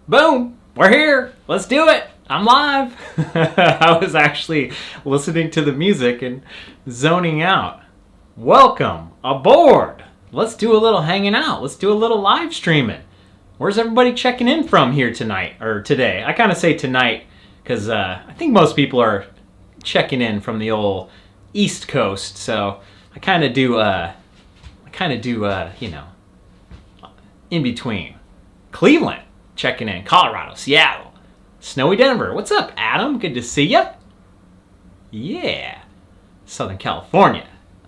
Boom! We're here! Let's do it! I'm live! I was actually listening to the music and zoning out. Welcome aboard! Let's do a little hanging out. Let's do a little live streaming. Where's everybody checking in from here tonight, or today? I kind of say tonight because I think most people are checking in from the old East Coast, so I kind of do, in between. Cleveland, checking in. Colorado, Seattle, snowy Denver. What's up, Adam? Good to see ya. Yeah. Southern California,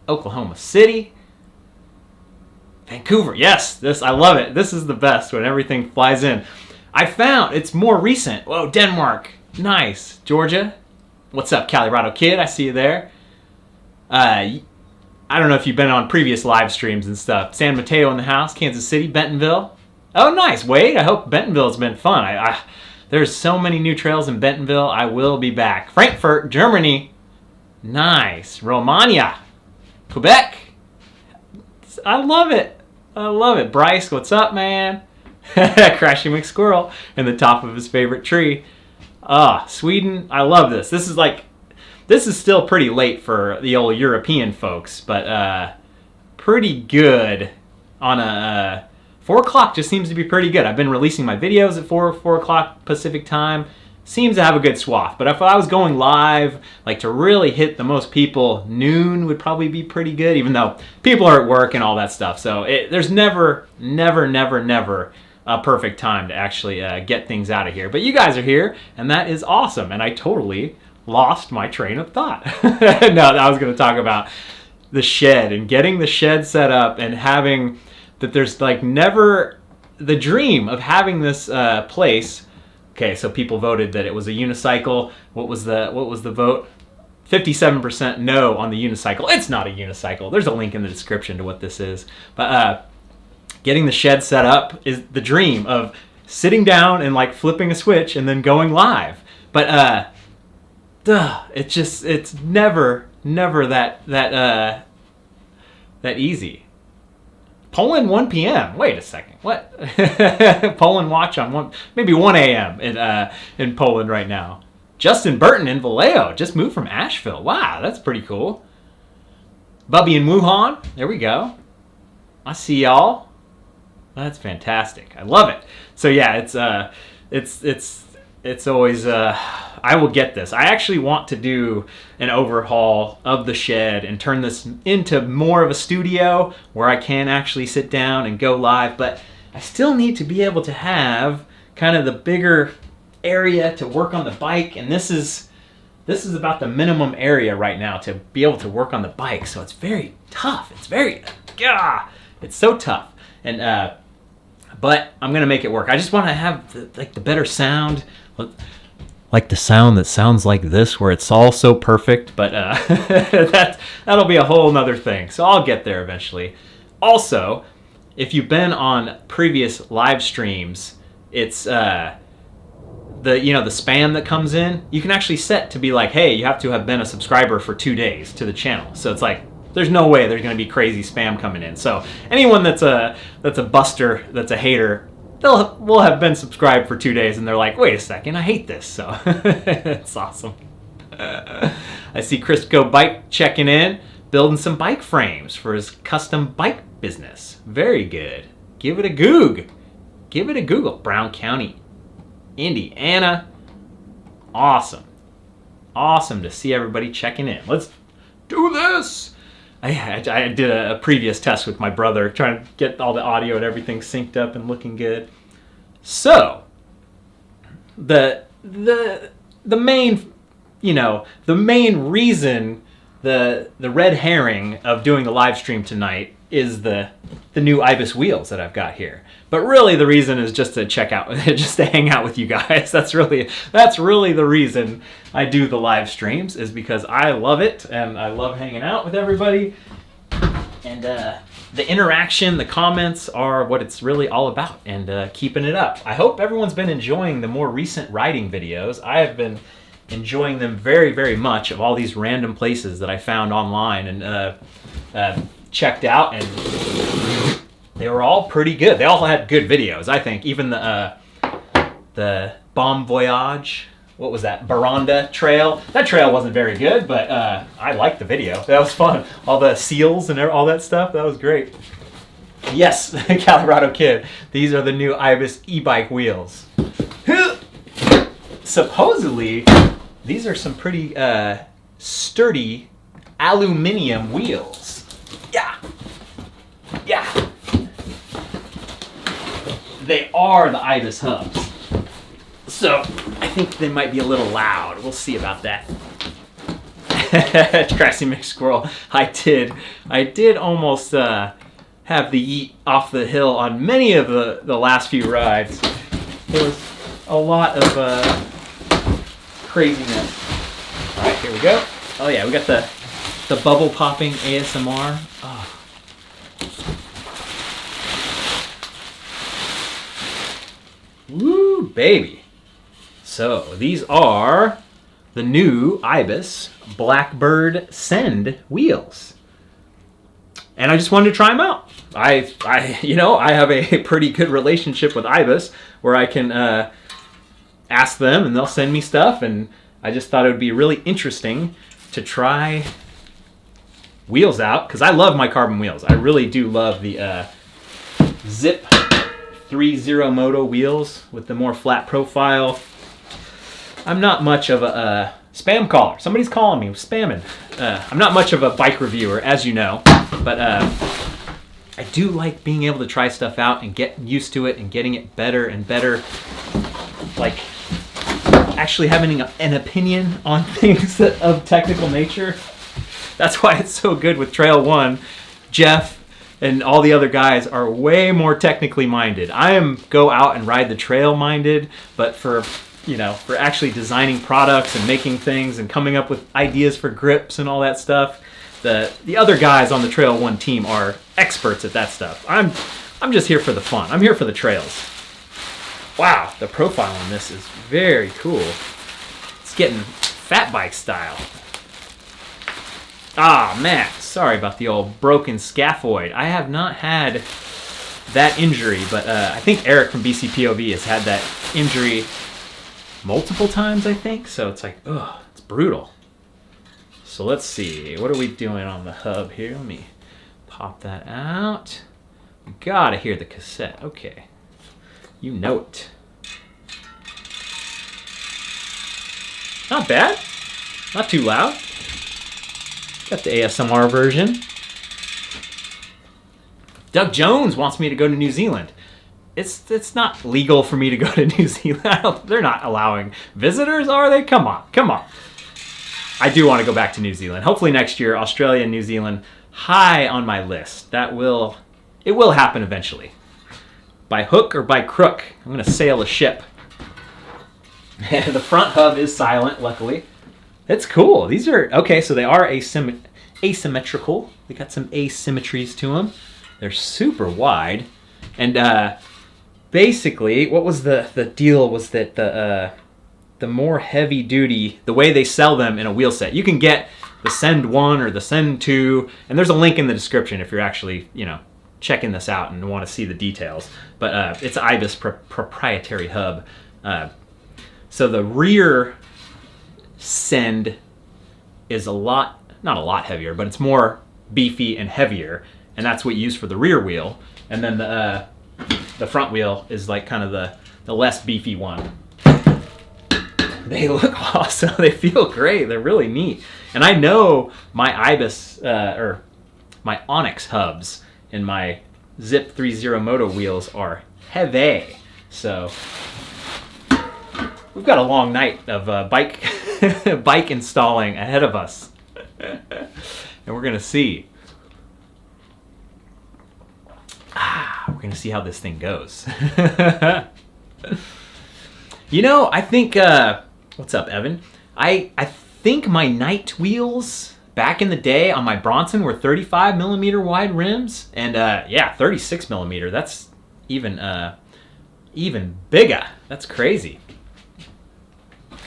Oklahoma City, Vancouver. Yes, I love it. This is the best when everything flies in. I found it's more recent. Whoa, Denmark. Nice. Georgia. What's up, Colorado kid? I see you there. I don't know if you've been on previous live streams and stuff. San Mateo in the house, Kansas City, Bentonville. Oh, nice. Wade, I hope Bentonville's been fun. There's so many new trails in Bentonville. I will be back. Frankfurt, Germany. Nice. Romania. Quebec. I love it. I love it. Bryce, what's up, man? Crashing McSquirrel in the top of his favorite tree. Sweden. I love this. This is still pretty late for the old European folks, but pretty good on a 4 o'clock. Just seems to be pretty good. I've been releasing my videos at 4 o'clock Pacific time. Seems to have a good swath. But if I was going live, like to really hit the most people, noon would probably be pretty good, even though people are at work and all that stuff. So there's never a perfect time to actually get things out of here. But you guys are here, and that is awesome. And I totally lost my train of thought. No, I was going to talk about the shed and getting the shed set up and having that there's like never the dream of having this place. Okay, so people voted that it was a unicycle. What was the vote? 57% no on the unicycle. It's not a unicycle. There's a link in the description to what this is. But getting the shed set up is the dream of sitting down and like flipping a switch and then going live. But it's never that easy. Poland 1 p.m. Wait a second. What? Poland watch on maybe 1 a.m. in Poland right now. Justin Burton in Vallejo just moved from Asheville. Wow, that's pretty cool. Bubby in Wuhan. There we go. I see y'all. That's fantastic. I love it. So yeah, it's always I will get this. I actually want to do an overhaul of the shed and turn this into more of a studio where I can actually sit down and go live, but I still need to be able to have kind of the bigger area to work on the bike, and this is about the minimum area right now to be able to work on the bike. So it's very tough. It's so tough. And but I'm gonna make it work. I just want to have the better sound, like the sound that sounds like this, where it's all so perfect. But that'll be a whole nother thing. So I'll get there eventually. Also, if you've been on previous live streams, it's the spam that comes in. You can actually set to be like, hey, you have to have been a subscriber for 2 days to the channel. So it's like, there's no way there's going to be crazy spam coming in. So anyone that's a buster, that's a hater, will have been subscribed for 2 days, and they're like, wait a second, I hate this. So it's awesome. I see Crisco Bike checking in, building some bike frames for his custom bike business. Very good. Give it a goog. Give it a Google. Brown County, Indiana. Awesome. Awesome to see everybody checking in. Let's do this. I did a previous test with my brother, trying to get all the audio and everything synced up and looking good. So, the main reason, the red herring of doing the live stream tonight is the new Ibis wheels that I've got here. But really the reason is just to check out, just to hang out with you guys. That's really the reason I do the live streams, is because I love it and I love hanging out with everybody. And the interaction, the comments are what it's really all about, and keeping it up. I hope everyone's been enjoying the more recent riding videos. I have been enjoying them very, very much, of all these random places that I found online and checked out, and they were all pretty good. They all had good videos, I think. Even the the Bon Voyage. What was that? Baranda Trail. That trail wasn't very good, but I liked the video. That was fun. All the seals and all that stuff. That was great. Yes, Colorado Kid. These are the new Ibis e-bike wheels. Supposedly, these are some pretty sturdy aluminum wheels. Yeah. Yeah. They are the Ibis hubs. So, I think they might be a little loud. We'll see about that. Grassy Mixed Squirrel. I did almost have the yeet off the hill on many of the last few rides. There was a lot of craziness. All right, here we go. Oh yeah, we got the bubble popping ASMR. Oh. Woo, baby. So these are the new Ibis Blackbird Send wheels. And I just wanted to try them out. I have a pretty good relationship with Ibis where I can ask them and they'll send me stuff, and I just thought it would be really interesting to try wheels out because I love my carbon wheels. I really do love the Zip 3.0 Moto wheels with the more flat profile. I'm not much of a spam caller. Somebody's calling me, spamming. I'm not much of a bike reviewer, as you know, but I do like being able to try stuff out and get used to it and getting it better and better. Like actually having an opinion on things of technical nature. That's why it's so good with Trail 1. Jeff and all the other guys are way more technically minded. I am go out and ride the trail minded, but for actually designing products and making things and coming up with ideas for grips and all that stuff, the other guys on the Trail 1 team are experts at that stuff. I'm just here for the fun. I'm here for the trails. Wow, the profile on this is very cool. It's getting fat bike style. Ah, man, sorry about the old broken scaphoid. I have not had that injury, but I think Eric from BCPOV has had that injury multiple times, I think. So it's like, ugh, it's brutal. So let's see, what are we doing on the hub here? Let me pop that out. Gotta hear the cassette. Okay, you know it. Not bad, not too loud. Got the ASMR version. Doug Jones wants me to go to New Zealand. It's not legal for me to go to New Zealand. They're not allowing visitors, are they? Come on, come on. I do want to go back to New Zealand. Hopefully next year, Australia and New Zealand, high on my list. It will happen eventually. By hook or by crook, I'm going to sail a ship. The front hub is silent, luckily. It's cool. These are, okay, so they are asymmetrical. They got some asymmetries to them. They're super wide. And basically, what was the deal was that the more heavy duty, the way they sell them in a wheel set, you can get the Send 1 or the Send 2, and there's a link in the description if you're actually, checking this out and want to see the details. But it's Ibis proprietary hub. So the rear Send is not a lot heavier, but it's more beefy and heavier, and that's what you use for the rear wheel. And then the front wheel is like kind of the less beefy one. They look awesome. They feel great. They're really neat. And I know my Ibis or my Onyx hubs and my Zip 3.0 Moto wheels are heavy. So we've got a long night of bike installing ahead of us. And we're going to see. We're going to see how this thing goes. I think, what's up, Evan? I think my night wheels back in the day on my Bronson were 35 millimeter wide rims. And 36 millimeter. That's even bigger. That's crazy.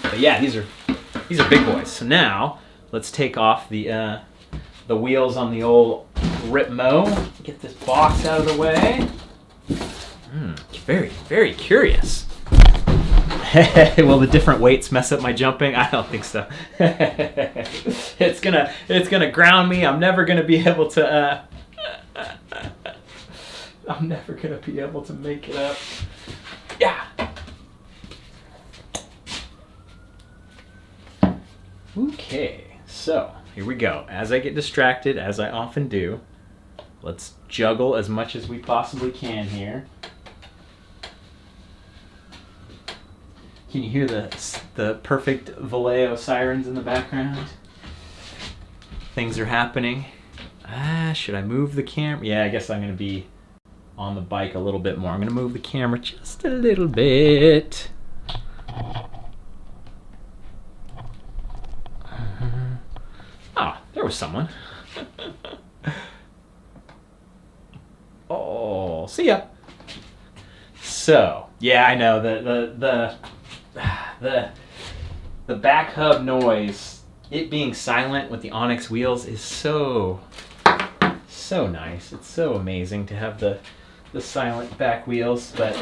But yeah, these are big boys. So now let's take off the wheels on the old Ripmo. Get this box out of the way. Very, very curious. Will the different weights mess up my jumping? I don't think so. It's gonna ground me. I'm never gonna be able to. I'm never gonna be able to make it up. Yeah. Okay, so here we go. As I get distracted, as I often do, let's juggle as much as we possibly can here. Can you hear the perfect Vallejo sirens in the background? Things are happening. Should I move the camera? Yeah, I guess I'm going to be on the bike a little bit more. I'm going to move the camera just a little bit. Oh, there was someone. Oh, see ya. So, yeah, I know the back hub noise, it being silent with the Onyx wheels is so nice. It's so amazing to have the silent back wheels, but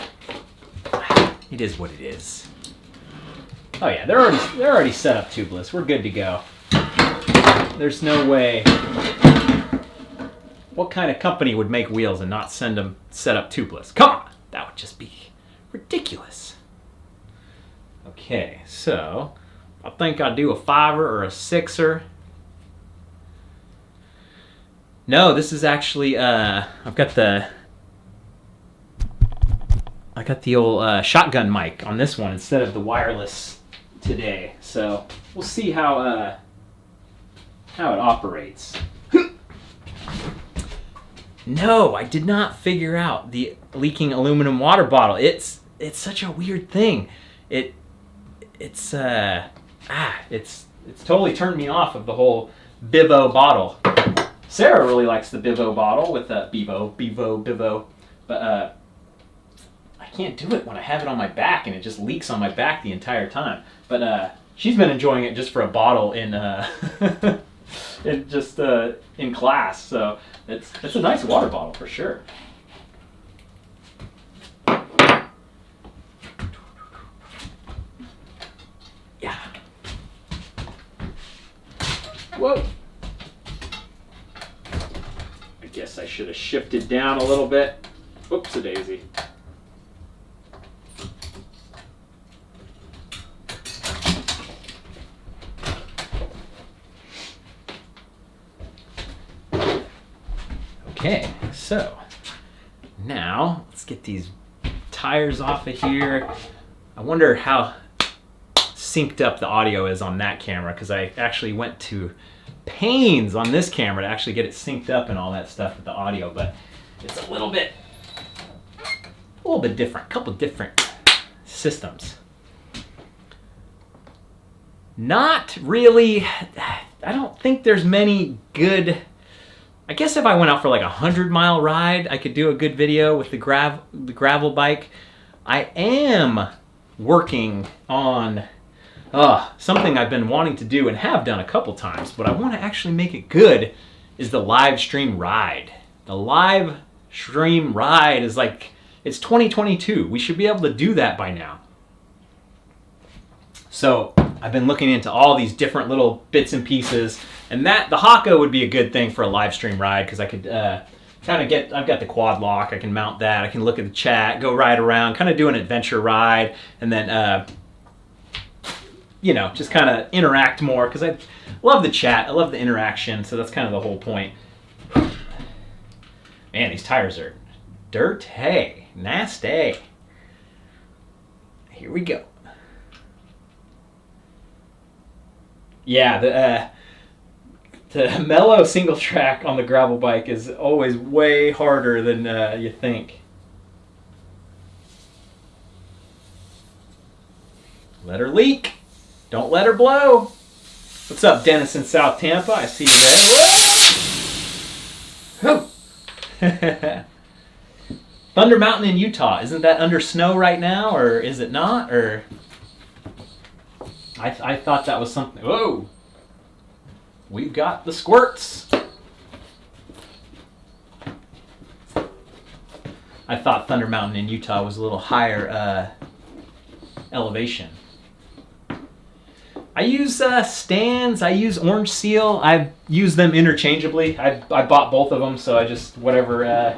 it is what it is. Oh yeah, they're already set up tubeless. We're good to go. There's no way. What kind of company would make wheels and not send them set up tubeless? Come on, that would just be ridiculous. Okay, so I think I'll do a 5er or a 6er. No, this is actually I've got the old shotgun mic on this one instead of the wireless today. So we'll see how it operates. No, I did not figure out the leaking aluminum water bottle. It's such a weird thing. It's totally turned me off of the whole Bivo bottle. Sarah really likes the Bivo bottle with Bivo, but I can't do it when I have it on my back and it just leaks on my back the entire time. But she's been enjoying it just for a bottle in in class, so it's a nice water bottle for sure. Yeah. Whoa. I guess I should have shifted down a little bit. Oops-a-daisy. Okay, so now let's get these tires off of here. I wonder how synced up the audio is on that camera, because I actually went to pains on this camera to actually get it synced up and all that stuff with the audio, but it's a little bit different, couple different systems. Not really, I don't think there's many good. I guess if I went out for like a 100-mile ride, I could do a good video with the gravel bike. I am working on something I've been wanting to do and have done a couple times, but I want to actually make it good, is the live stream ride. The live stream ride is like, it's 2022. We should be able to do that by now. So I've been looking into all these different little bits and pieces, and the Haka would be a good thing for a live stream ride, because I could I've got the quad lock, I can mount that, I can look at the chat, go ride around, kind of do an adventure ride, and then just kind of interact more, because I love the chat, I love the interaction, so that's kind of the whole point. Man, these tires are dirty, nasty. Here we go. Yeah, the mellow single track on the gravel bike is always way harder than you think. Let her leak. Don't let her blow. What's up, Dennis in South Tampa? I see you there. Whoa! Thunder Mountain in Utah. Isn't that under snow right now, or is it not? Or I thought that was something. Whoa! We've got the squirts. I thought Thunder Mountain in Utah was a little higher elevation. I use stands. I use Orange Seal. I use them interchangeably. I bought both of them, so I just whatever's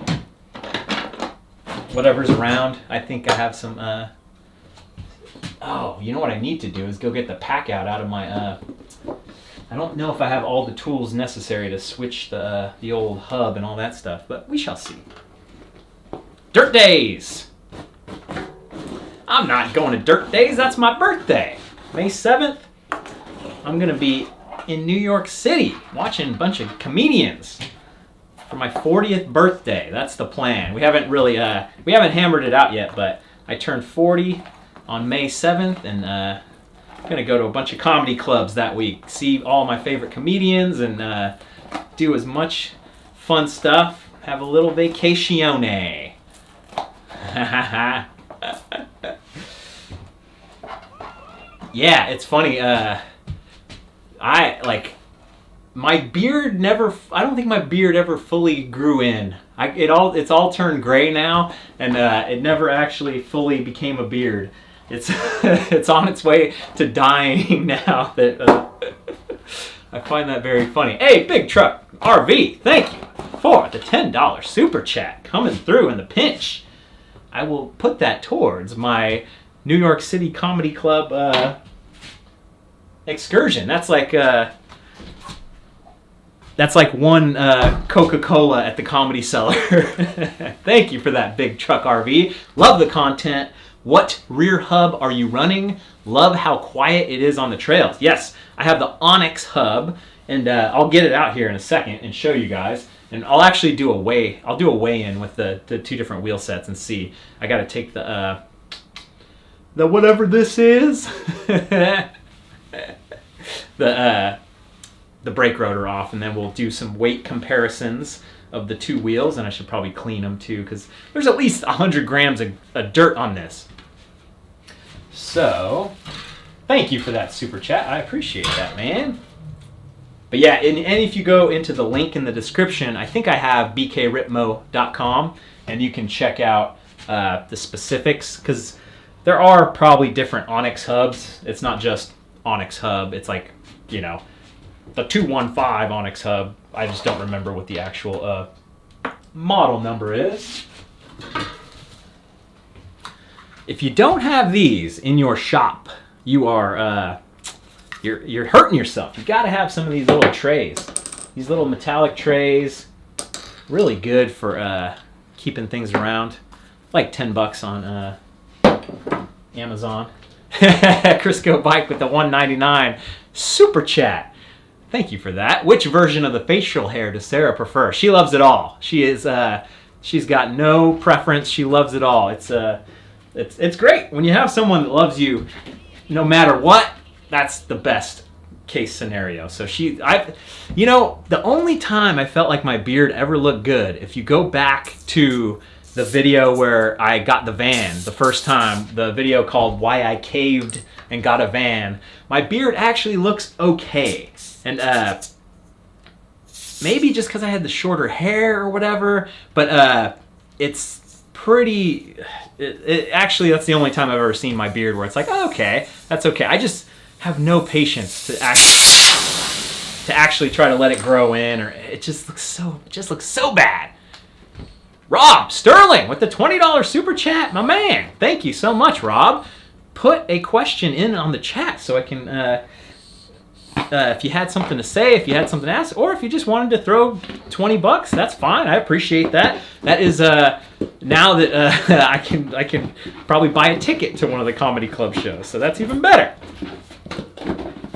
around. I think I have some. Oh, you know what I need to do is go get the pack out of my. I don't know if I have all the tools necessary to switch the old hub and all that stuff, but we shall see. Dirt days. I'm not going to dirt days. That's my birthday, May 7th. I'm gonna be in New York City watching a bunch of comedians for my 40th birthday. That's the plan. We haven't really we haven't hammered it out yet, but I turned 40 on May 7th, and I'm gonna go to a bunch of comedy clubs that week, see all my favorite comedians, and do as much fun stuff. Have a little vacacione. Yeah, it's funny. My beard never. I don't think my beard ever fully grew in. It's all turned gray now, and it never actually fully became a beard. It's it's on its way to dying now. That I find that very funny. Hey, Big Truck RV, thank you for the $10 super chat coming through in the pinch. I will put that towards my New York City Comedy Club excursion. That's like one Coca-Cola at the Comedy Cellar. Thank you for that, Big Truck RV. Love the content. What rear hub are you running? Love how quiet it is on the trails. Yes, I have the Onyx hub, and I'll get it out here in a second and show you guys. And I'll actually do a weigh-in with the two different wheel sets and see. I got to take the whatever this is. the brake rotor off, and then we'll do some weight comparisons of the two wheels, and I should probably clean them too, because there's at least 100 grams of dirt on this. So, thank you for that super chat. I appreciate that, man. But yeah, and if you go into the link in the description, I think I have bkripmo.com, and you can check out the specifics, because there are probably different Onyx hubs. It's not just Onyx hub. It's like, the 215 Onyx hub. I just don't remember what the actual model number is. If you don't have these in your shop, you are you're hurting yourself. You got to have some of these little trays. These little metallic trays, really good for keeping things around. Like $10 on Amazon. Crisco Bike with the $1.99 super chat. Thank you for that. Which version of the facial hair does Sarah prefer? She loves it all. She's got no preference. She loves it all. It's great when you have someone that loves you no matter what. That's the best case scenario. So the only time I felt like my beard ever looked good, if you go back to the video where I got the van the first time, the video called Why I Caved and Got a Van, my beard actually looks okay. And maybe just because I had the shorter hair or whatever, but it's pretty... Actually, that's the only time I've ever seen my beard where it's like, oh, okay, that's okay. I just have no patience to actually try to let it grow in, or it just looks so bad. Rob Sterling with the $20 super chat, my man. Thank you so much, Rob. Put a question in on the chat so I can, if you had something to say, if you had something to ask, or if you just wanted to throw $20, that's fine. I appreciate that. That is now that I can probably buy a ticket to one of the comedy club shows, so that's even better.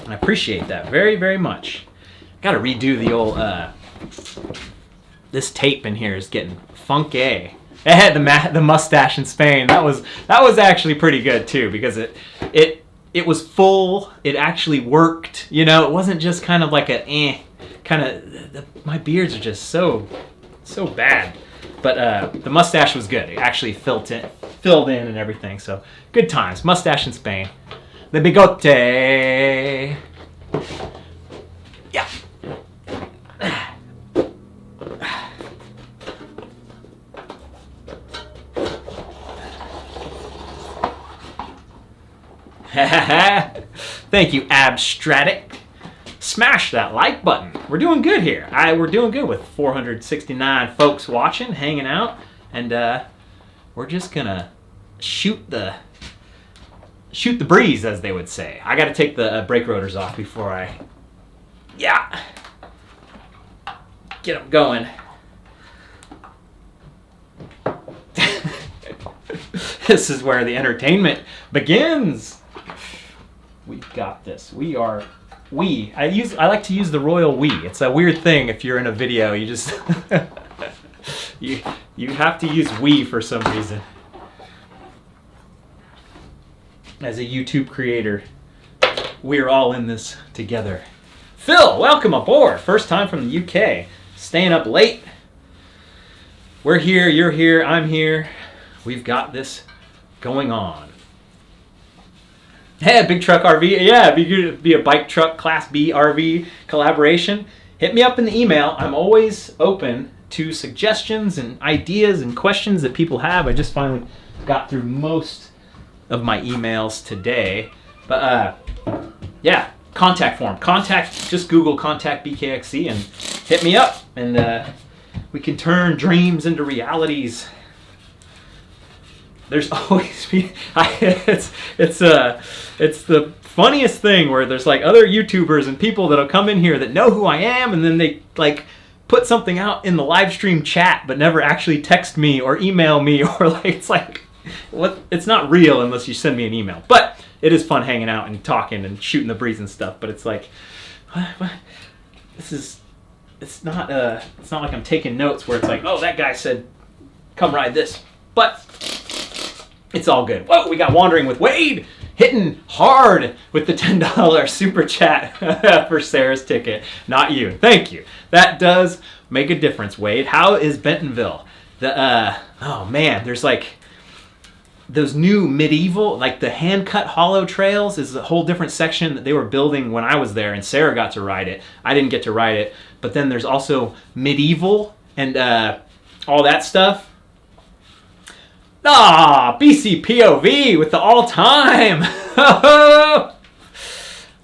I appreciate that very, very much. Got to redo the old. This tape in here is getting funky. It had the mustache in Spain. That was actually pretty good too, because it was full. It actually worked. It wasn't just kind of like my beards are just so bad. But the mustache was good. It actually filled in and everything. So good times. Mustache in Spain. The bigote. Yeah. Thank you, Abstratic. Smash that like button. We're doing good here. We're doing good with 469 folks watching, hanging out, and we're just gonna shoot the breeze, as they would say. I got to take the brake rotors off before I get them going. This is where the entertainment begins. We've got this. I like to use the royal we. It's a weird thing if you're in a video. You just you have to use we for some reason. As a YouTube creator, we're all in this together. Phil, welcome aboard. First time from the UK. Staying up late. We're here, you're here, I'm here. We've got this going on. Hey, big truck RV. Yeah, it'd be good to be a bike truck class B RV collaboration. Hit me up in the email. I'm always open to suggestions and ideas and questions that people have. I just finally got through most of my emails today. But yeah, contact form. Just Google contact BKXC and hit me up, and we can turn dreams into realities. There's always it's the funniest thing where there's like other YouTubers and people that'll come in here that know who I am, and then they like put something out in the live stream chat but never actually text me or email me, or like it's like what, it's not real unless you send me an email. But it is fun hanging out and talking and shooting the breeze and stuff. But it's like what? It's not like I'm taking notes where it's like, oh, that guy said come ride this. But it's all good. Whoa, we got Wandering with Wade hitting hard with the $10 super chat for Sarah's ticket. Not you. Thank you. That does make a difference, Wade. How is Bentonville? Oh man, there's like those new medieval, like the hand-cut hollow trails is a whole different section that they were building when I was there, and Sarah got to ride it. I didn't get to ride it. But then there's also medieval and all that stuff. BC POV with the all-time.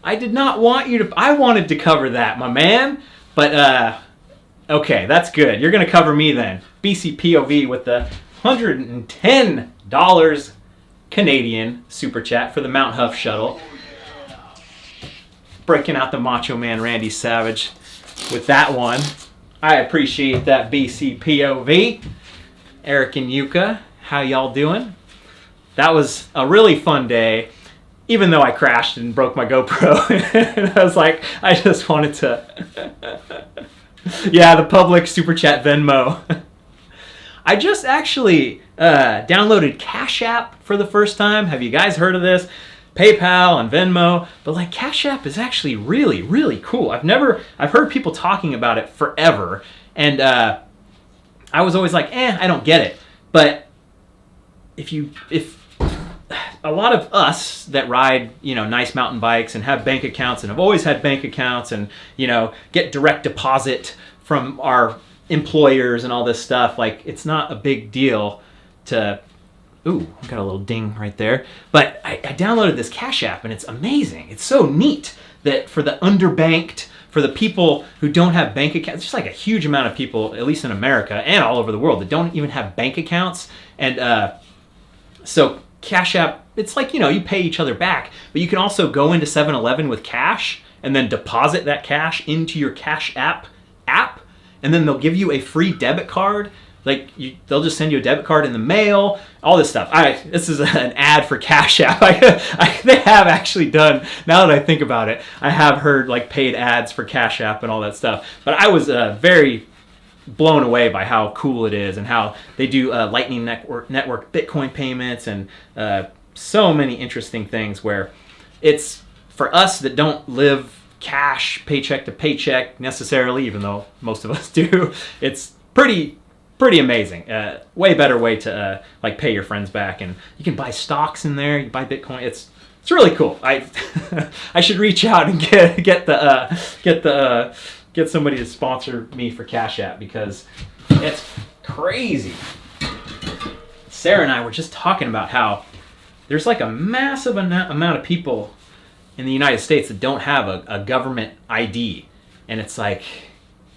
I did not want you to... I wanted to cover that, my man. But, okay, that's good. You're going to cover me then. BC POV with the $110 Canadian super chat for the Mount Huff shuttle. Breaking out the Macho Man Randy Savage with that one. I appreciate that, BC POV. Eric and Yuka, how y'all doing? That was a really fun day, even though I crashed and broke my GoPro. And I was like, I just wanted to... Yeah, the public super chat Venmo. I just actually downloaded Cash App for the first time. Have you guys heard of this? PayPal and Venmo, but like Cash App is actually really, really cool. I've heard people talking about it forever, and I was always like, I don't get it. But if a lot of us that ride, nice mountain bikes and have bank accounts and have always had bank accounts and, get direct deposit from our employers and all this stuff, like it's not a big deal to... Ooh, I got a little ding right there. But I downloaded this Cash App, and it's amazing. It's so neat that for the underbanked, for the people who don't have bank accounts, there's like a huge amount of people, at least in America and all over the world, that don't even have bank accounts. And so Cash App, it's like, you pay each other back. But you can also go into 7-Eleven with cash and then deposit that cash into your Cash App, and then they'll give you a free debit card. Like, they'll just send you a debit card in the mail, all this stuff. This is an ad for Cash App. They have actually done, now that I think about it, I have heard like paid ads for Cash App and all that stuff. But I was very blown away by how cool it is and how they do Lightning Network Bitcoin payments and so many interesting things where it's, for us that don't live cash paycheck to paycheck necessarily, even though most of us do, it's pretty amazing. Way better way to like pay your friends back, and you can buy stocks in there. You buy Bitcoin. It's really cool. I should reach out and get somebody to sponsor me for Cash App because it's crazy. Sarah and I were just talking about how there's like a massive amount of people in the United States that don't have a government ID. And it's like,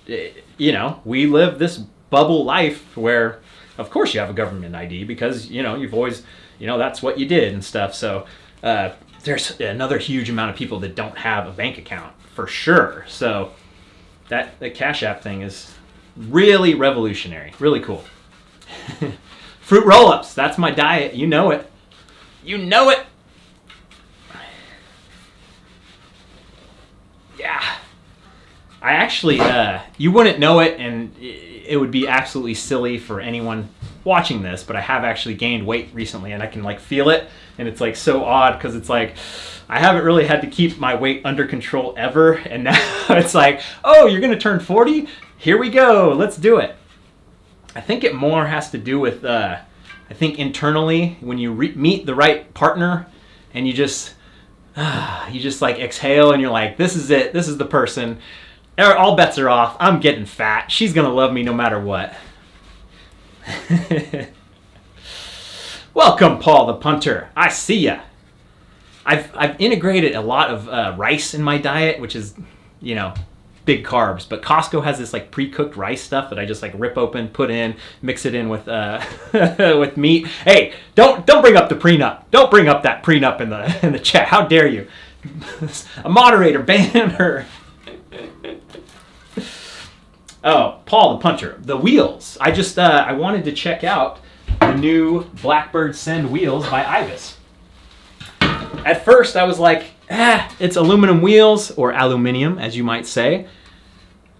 you know, we live this bubble life where, of course, you have a government ID because, you know, you've always, you know, that's what you did and stuff. So there's another huge amount of people that don't have a bank account for sure. So the Cash App thing is really revolutionary, really cool. Fruit roll-ups, that's my diet. You know it. You know it. Yeah. I actually, you wouldn't know it, and it would be absolutely silly for anyone watching this, but I have actually gained weight recently, and I can like feel it, and it's like so odd because it's like I haven't really had to keep my weight under control ever, and now it's like, oh, you're gonna turn 40? Here we go, let's do it. I think it more has to do with, I think internally when you meet the right partner, and you just like exhale, and you're like, this is it, this is the person. All bets are off. I'm getting fat. She's going to love me no matter what. Welcome, Paul the punter. I see ya. I've integrated a lot of rice in my diet, which is, you know, big carbs. But Costco has this like pre-cooked rice stuff that I just like rip open, put in, mix it in with with meat. Hey, don't bring up the prenup. Don't bring up that prenup in the chat. How dare you? A moderator, ban her. Oh, Paul the punter. The wheels. I wanted to check out the new Blackbird Send wheels by Ibis. At first I was like, it's aluminum wheels, or aluminium as you might say.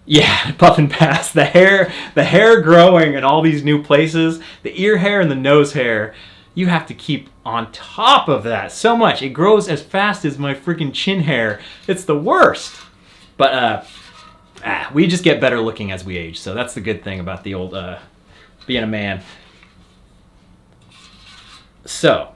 Yeah, puffing past the hair growing in all these new places, the ear hair and the nose hair. You have to keep on top of that so much. It grows as fast as my freaking chin hair. It's the worst. But we just get better looking as we age, so that's the good thing about the old being a man. So,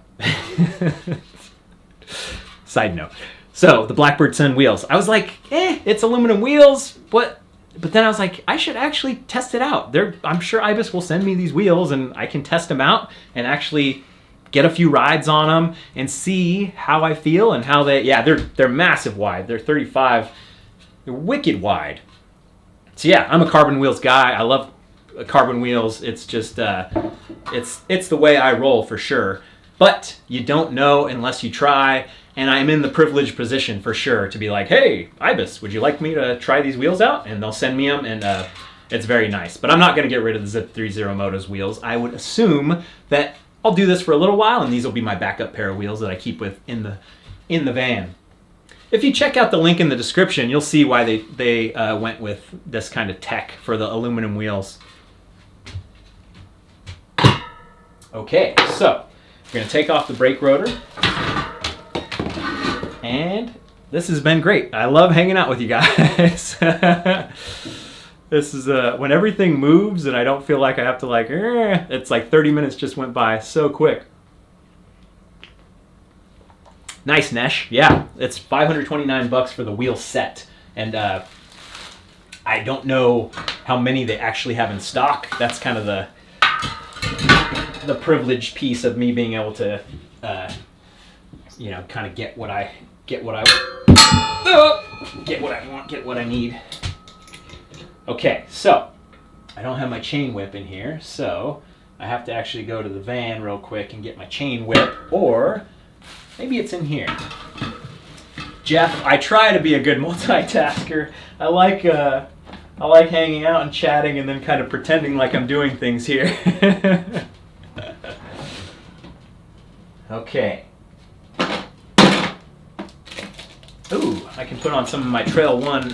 side note. So the Blackbird Sun wheels. I was like, it's aluminum wheels. What? But then I was like, I should actually test it out. I'm sure Ibis will send me these wheels, and I can test them out and actually get a few rides on them and see how I feel and how they're massive wide. They're 35. They're wicked wide. So yeah, I'm a carbon wheels guy. I love carbon wheels. It's just, it's the way I roll for sure. But you don't know unless you try. And I'm in the privileged position for sure to be like, hey, Ibis, would you like me to try these wheels out? And they'll send me them, and it's very nice. But I'm not going to get rid of the Zip 30 Motos wheels. I would assume that I'll do this for a little while, and these will be my backup pair of wheels that I keep with in the van. If you check out the link in the description, you'll see why they went with this kind of tech for the aluminum wheels. Okay, so we're going to take off the brake rotor. And this has been great. I love hanging out with you guys. This is when everything moves and I don't feel like I have to like, it's like 30 minutes just went by so quick. Nice, Nesh. Yeah, it's $529 for the wheel set. And I don't know how many they actually have in stock. That's kind of the privileged piece of me being able to, kind of get what I want, get what I need. Okay, so I don't have my chain whip in here, so I have to actually go to the van real quick and get my chain whip, or maybe it's in here. Jeff, I try to be a good multitasker. I like hanging out and chatting and then kind of pretending like I'm doing things here. Okay. Ooh, I can put on some of my Trail 1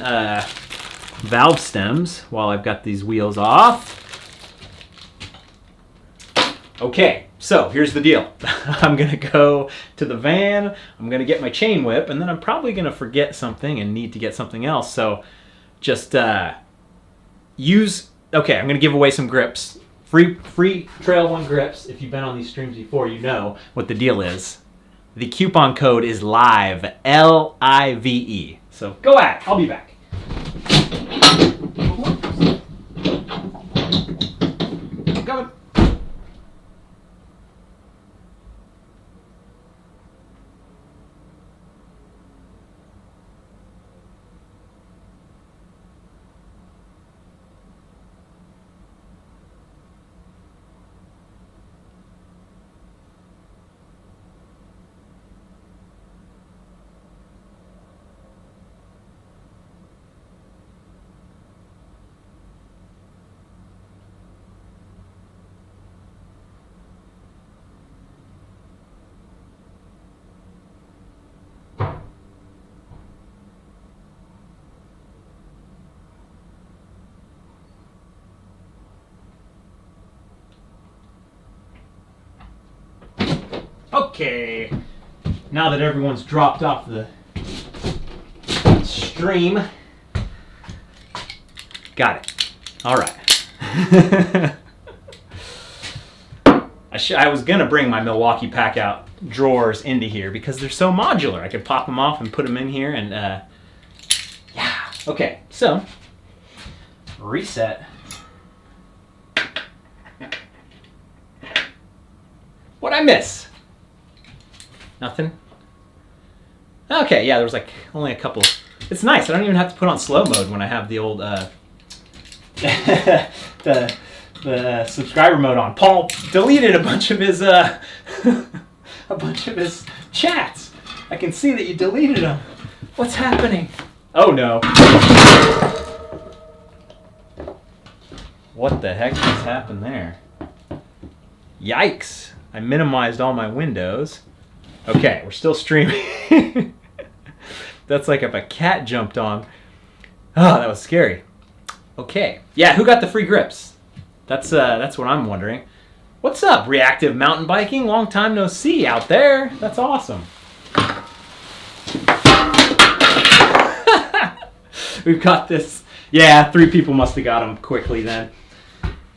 valve stems while I've got these wheels off. Okay, so here's the deal. I'm going to go to the van, I'm going to get my chain whip, and then I'm probably going to forget something and need to get something else. So just I'm going to give away some grips. Free Trail 1 grips. If you've been on these streams before, you know what the deal is. The coupon code is LIVE, L-I-V-E. So go at it. I'll be back. I'm coming. Okay. Now that everyone's dropped off the stream. Got it. All right. I was going to bring my Milwaukee Pack-Out drawers into here because they're so modular. I could pop them off and put them in here and, yeah. Okay, so, reset. What'd I miss? Nothing? Okay, yeah, there was like only a couple. It's nice. I don't even have to put on slow mode when I have the old, the subscriber mode on. Paul deleted a bunch of his chats. I can see that you deleted them. What's happening? Oh no. What the heck just happened there? Yikes. I minimized all my windows. Okay, we're still streaming. That's like if a cat jumped on. Oh, that was scary. Okay. Yeah, who got the free grips? That's what I'm wondering. What's up, Reactive Mountain Biking? Long time no see out there. That's awesome. We've got this. Yeah, 3 people must have got them quickly then.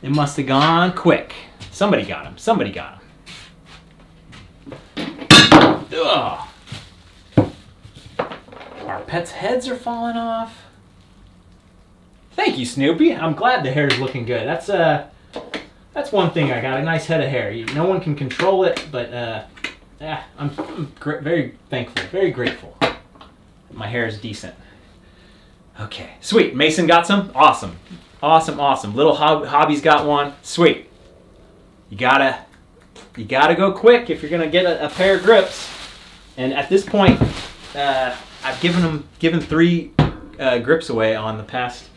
It must have gone quick. Somebody got them. Somebody got them. Ugh. Our pets' heads are falling off. Thank you, Snoopy. I'm glad the hair is looking good. That's one thing. I got a nice head of hair. No one can control it, but I'm very thankful, very grateful. My hair is decent. Okay, sweet. Mason got some. Awesome, awesome, awesome. Little Hobby's got one. Sweet. You gotta go quick if you're gonna get a pair of grips. And at this point, I've given 3 grips away on the past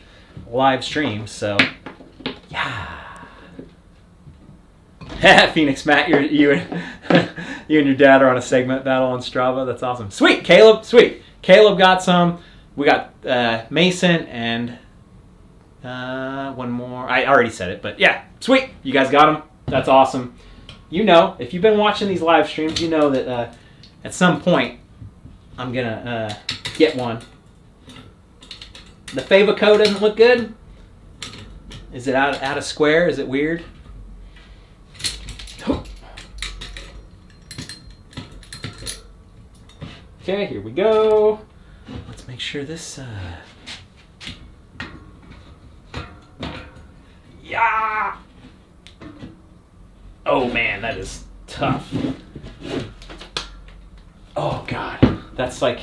live streams. So, yeah. Phoenix Matt, you and your dad are on a segment battle on Strava. That's awesome. Sweet, Caleb. Sweet. Caleb got some. We got Mason and one more. I already said it, but yeah. Sweet. You guys got them. That's awesome. You know, if you've been watching these live streams, you know that at some point I'm going to get one. The favicode doesn't look good. Is it out of square? Is it weird? Okay, here we go. Let's make sure this... Yeah! Oh man, that is tough. Oh god. That's like...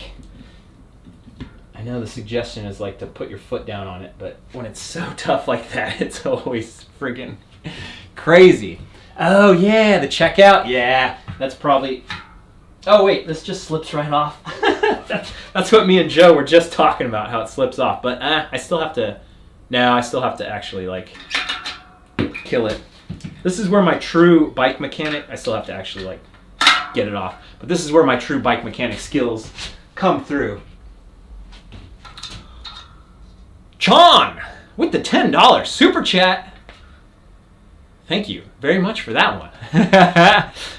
I know the suggestion is like to put your foot down on it, but when it's so tough like that, it's always friggin' crazy. Oh yeah, the checkout. Yeah, that's probably... Oh wait, this just slips right off. That's what me and Joe were just talking about, how it slips off. But I still have to... No, I still have to actually like kill it. This is where my true bike mechanic... I still have to actually like get it off. But this is where my true bike mechanic skills come through. Chon with the $10 super chat. Thank you very much for that one.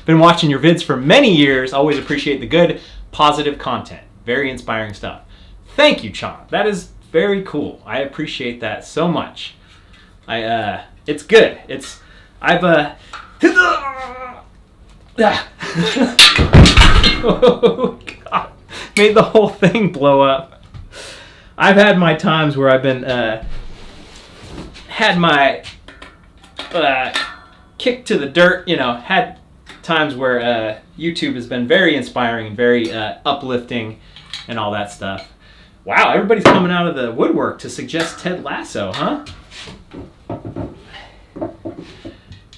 Been watching your vids for many years. Always appreciate the good, positive content. Very inspiring stuff. Thank you, Chon. That is very cool. I appreciate that so much. It's good. Oh, God. Made the whole thing blow up. I've had my times where I've been, had my kick to the dirt, had times where YouTube has been very inspiring and very uplifting and all that stuff. Wow, everybody's coming out of the woodwork to suggest Ted Lasso, huh?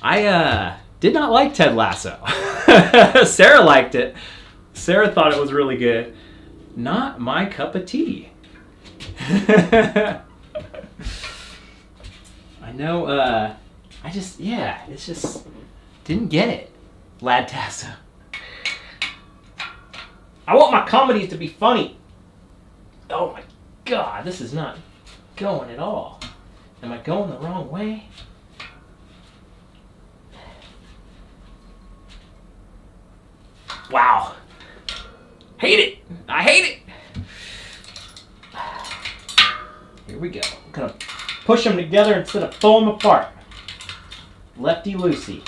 I did not like Ted Lasso. Sarah liked it. Sarah thought it was really good. Not my cup of tea. I know, it's just didn't get it. Lad Tasso. I want my comedies to be funny. Oh my God, this is not going at all. Am I going the wrong way? Wow. Hate it. I hate it. Here we go. I'm going to push them together instead of pull them apart. Lefty-loosey.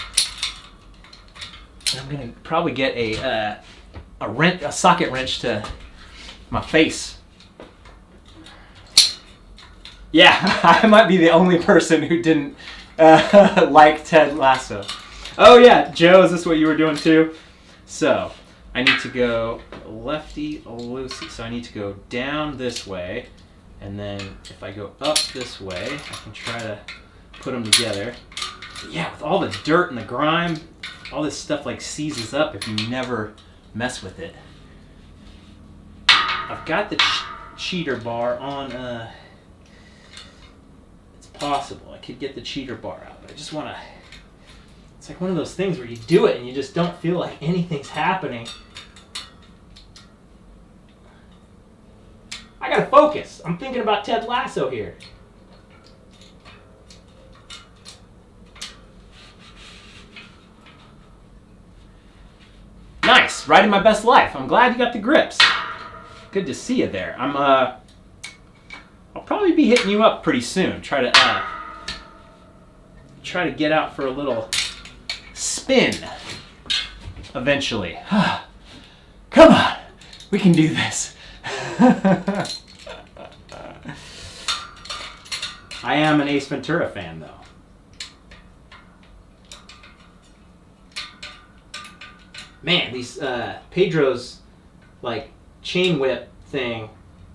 I'm going to probably get a socket wrench to my face. Yeah, I might be the only person who didn't like Ted Lasso. Oh yeah, Joe, is this what you were doing too? So, I need to go lefty-loosey. So I need to go down this way, and then if I go up this way, I can try to put them together. But yeah, with all the dirt and the grime, all this stuff like seizes up if you never mess with it. I've got the cheater bar on, it's possible. I could get the cheater bar out, but I just want to, it's like one of those things where you do it and you just don't feel like anything's happening. I gotta focus. I'm thinking about Ted Lasso here. Nice, right in my best life. I'm glad you got the grips. Good to see you there. I'll probably be hitting you up pretty soon. Try to get out for a little spin eventually. Come on, we can do this. I am an Ace Ventura fan, though. Man, these Pedro's like chain whip thing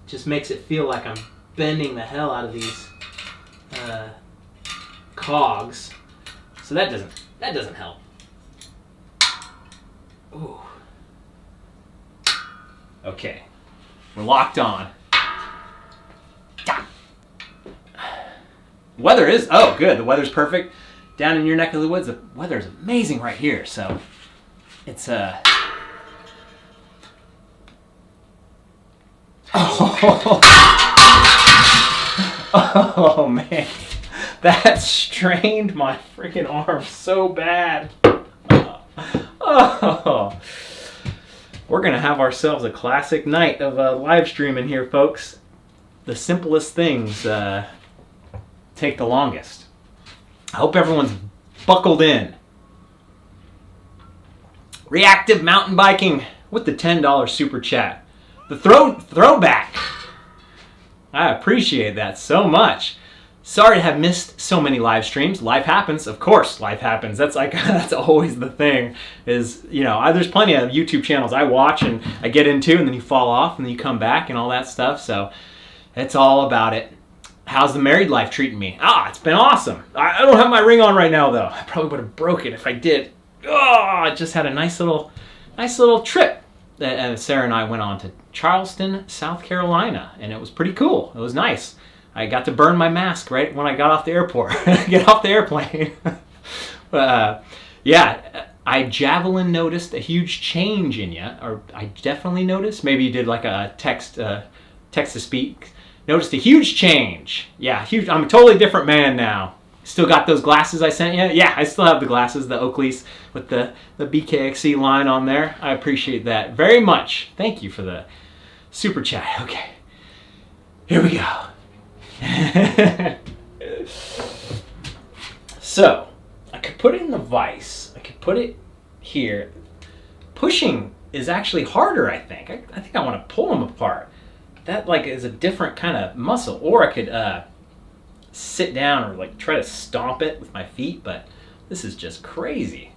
just makes it feel like I'm bending the hell out of these cogs. So that doesn't help. Ooh. Okay, we're locked on. Weather is, oh good, the weather's perfect. Down in your neck of the woods, the weather is amazing right here, so it's oh man, that strained my freaking arm so bad. Oh. We're gonna have ourselves a classic night of live streaming here, folks. The simplest things take the longest. I hope everyone's buckled in. Reactive mountain biking with the $10 super chat. The throwback. I appreciate that so much. Sorry to have missed so many live streams. Life happens, of course. Life happens. That's like that's always the thing. Is there's plenty of YouTube channels I watch and I get into, and then you fall off, and then you come back, and all that stuff. So it's all about it. How's the married life treating me? It's been awesome. I don't have my ring on right now though. I probably would have broke it if I did. I just had a nice little trip that Sarah and I went on to Charleston, South Carolina, and it was pretty cool. It was nice. I got to burn my mask right when I got off the airport. Get off the airplane. Yeah, I Javelin noticed a huge change in you, or I definitely noticed. Maybe you did like a text to speak. Noticed a huge change. Yeah, huge. I'm a totally different man now. Still got those glasses I sent you? Yeah, I still have the glasses, the Oakleys with the BKXC line on there. I appreciate that very much. Thank you for the super chat. Okay, here we go. So, I could put it in the vise. I could put it here. Pushing is actually harder, I think. I think I want to pull them apart. That like is a different kind of muscle. Or I could sit down or like try to stomp it with my feet, but this is just crazy.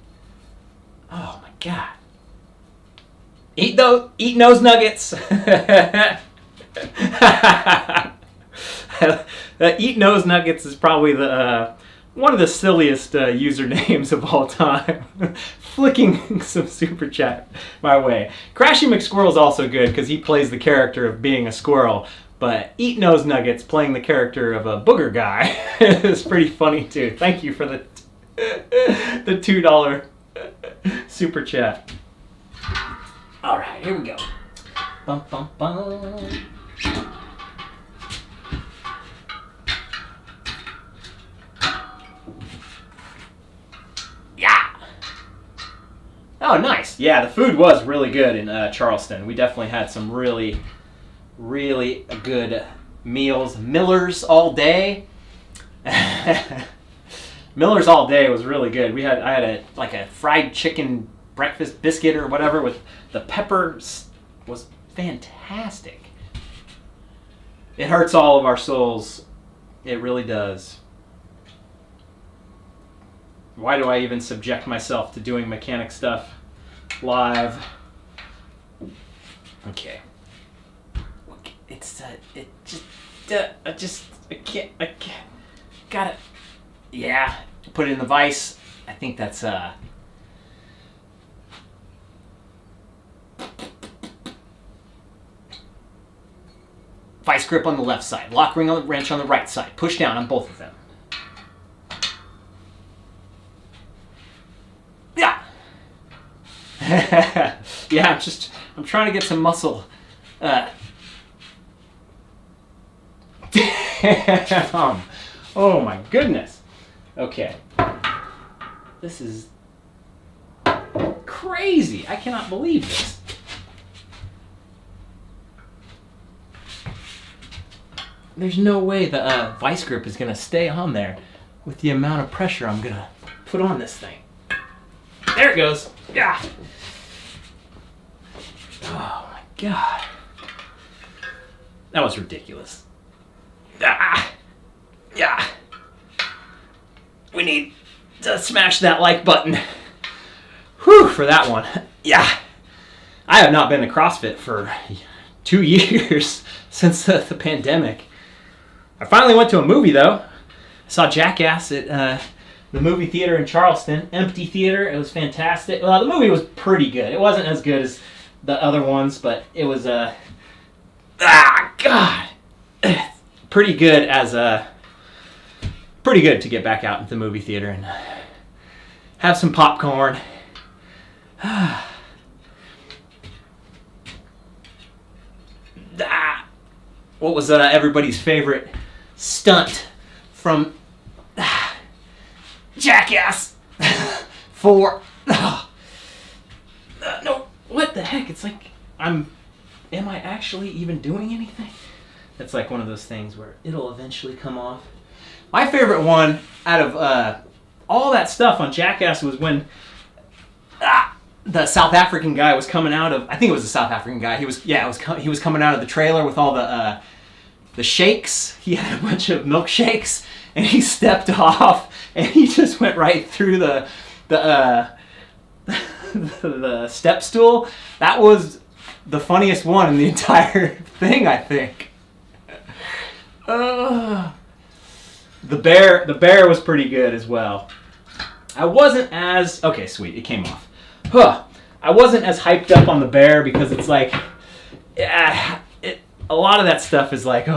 Oh my god. Eat those nuggets. Eat nose nuggets is probably the one of the silliest usernames of all time. Flicking some super chat my way. Crashy McSquirrel is also good because he plays the character of being a squirrel, but Eat Nose Nuggets playing the character of a booger guy is pretty funny too. Thank you for the $2 super chat. All right, here we go. Bum, bum, bum. Oh, nice. Yeah, the food was really good in Charleston. We definitely had some really, really good meals. Miller's all day. Miller's all day was really good. I had a fried chicken breakfast biscuit or whatever with the peppers. Was fantastic. It hurts all of our souls. It really does. Why do I even subject myself to doing mechanic stuff live? Okay. I can't, gotta, yeah, put it in the vise. I think that's, vice grip on the left side, lock ring on the wrench on the right side, push down on both of them. Yeah. Yeah, I'm trying to get some muscle. Damn. Oh my goodness. Okay. This is crazy. I cannot believe this. There's no way the vice grip is going to stay on there with the amount of pressure I'm going to put on this thing. There it goes. Yeah. Oh my God. That was ridiculous. Ah. Yeah. We need to smash that like button. Whew, for that one. Yeah. I have not been to CrossFit for 2 years since the pandemic. I finally went to a movie, though. I saw Jackass at the movie theater in Charleston. Empty theater. It was fantastic. Well, the movie was pretty good. It wasn't as good as the other ones, but it was God. Pretty good pretty good to get back out into the movie theater and have some popcorn. What was everybody's favorite stunt from Jackass 4? No, what the heck? It's like am I actually even doing anything? It's like one of those things where it'll eventually come off. My favorite one out of all that stuff on Jackass was when the South African guy was coming out of. I think it was a South African guy. He was coming out of the trailer with all the shakes. He had a bunch of milkshakes, and he stepped off, and he just went right through the step stool. That was the funniest one in the entire thing, I think. The bear was pretty good as well. I wasn't as okay. Sweet, it came off. I wasn't as hyped up on the bear because it's like, a lot of that stuff is like,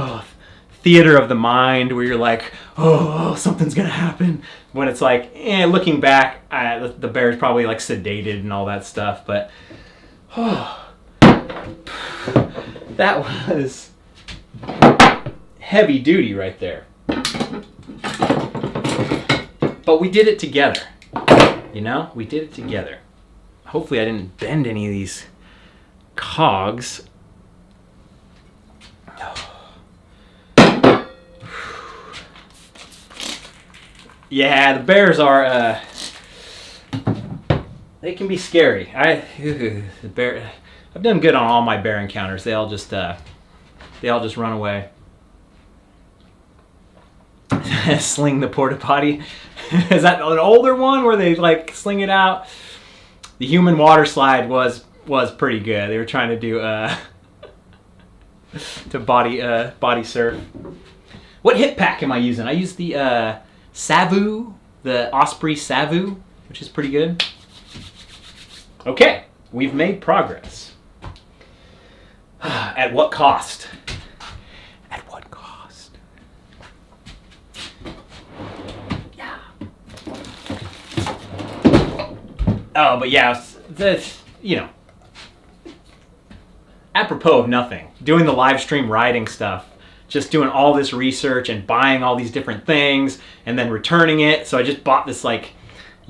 theater of the mind, where you're like, something's gonna happen. When it's like, looking back, the bear's probably like sedated and all that stuff. But that was heavy duty right there. But we did it together. We did it together. Hopefully I didn't bend any of these cogs. Yeah, the bears are, they can be scary. The bear, I've done good on all my bear encounters. They all just run away. Sling the porta potty. Is that an older one where they like sling it out? The human water slide was pretty good. They were trying to do to body surf. What hip pack am I using? I use the Savu, the Osprey Savu, which is pretty good. Okay, we've made progress. At what cost? At what cost? Yeah. Oh, but yeah, apropos of nothing, doing the live stream riding stuff, just doing all this research and buying all these different things and then returning it. So I just bought this like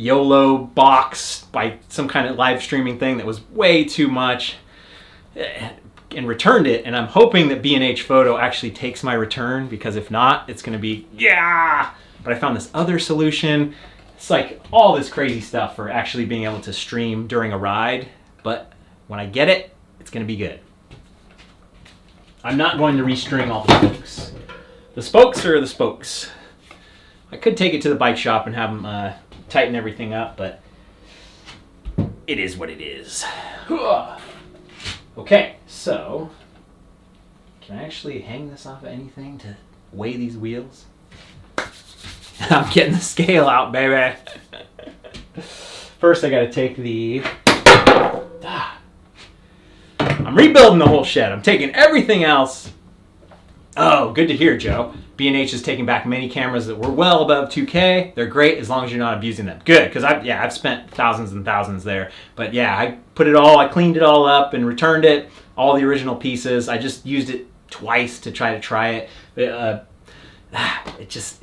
YOLO box by some kind of live streaming thing that was way too much, and returned it. And I'm hoping that B&H Photo actually takes my return, because if not, it's going to be, yeah. But I found this other solution. It's like all this crazy stuff for actually being able to stream during a ride. But when I get it, it's going to be good. I'm not going to restring all the spokes. The spokes are the spokes. I could take it to the bike shop and have them tighten everything up, but it is what it is. Okay, so can I actually hang this off of anything to weigh these wheels? I'm getting the scale out, baby. First, I got to take the... I'm rebuilding the whole shed. I'm taking everything else. Oh, good to hear, Joe. B&H is taking back many cameras that were well above 2K. They're great as long as you're not abusing them. Good, because I've spent thousands and thousands there. But yeah, I cleaned it all up and returned it, all the original pieces. I just used it twice to try it. It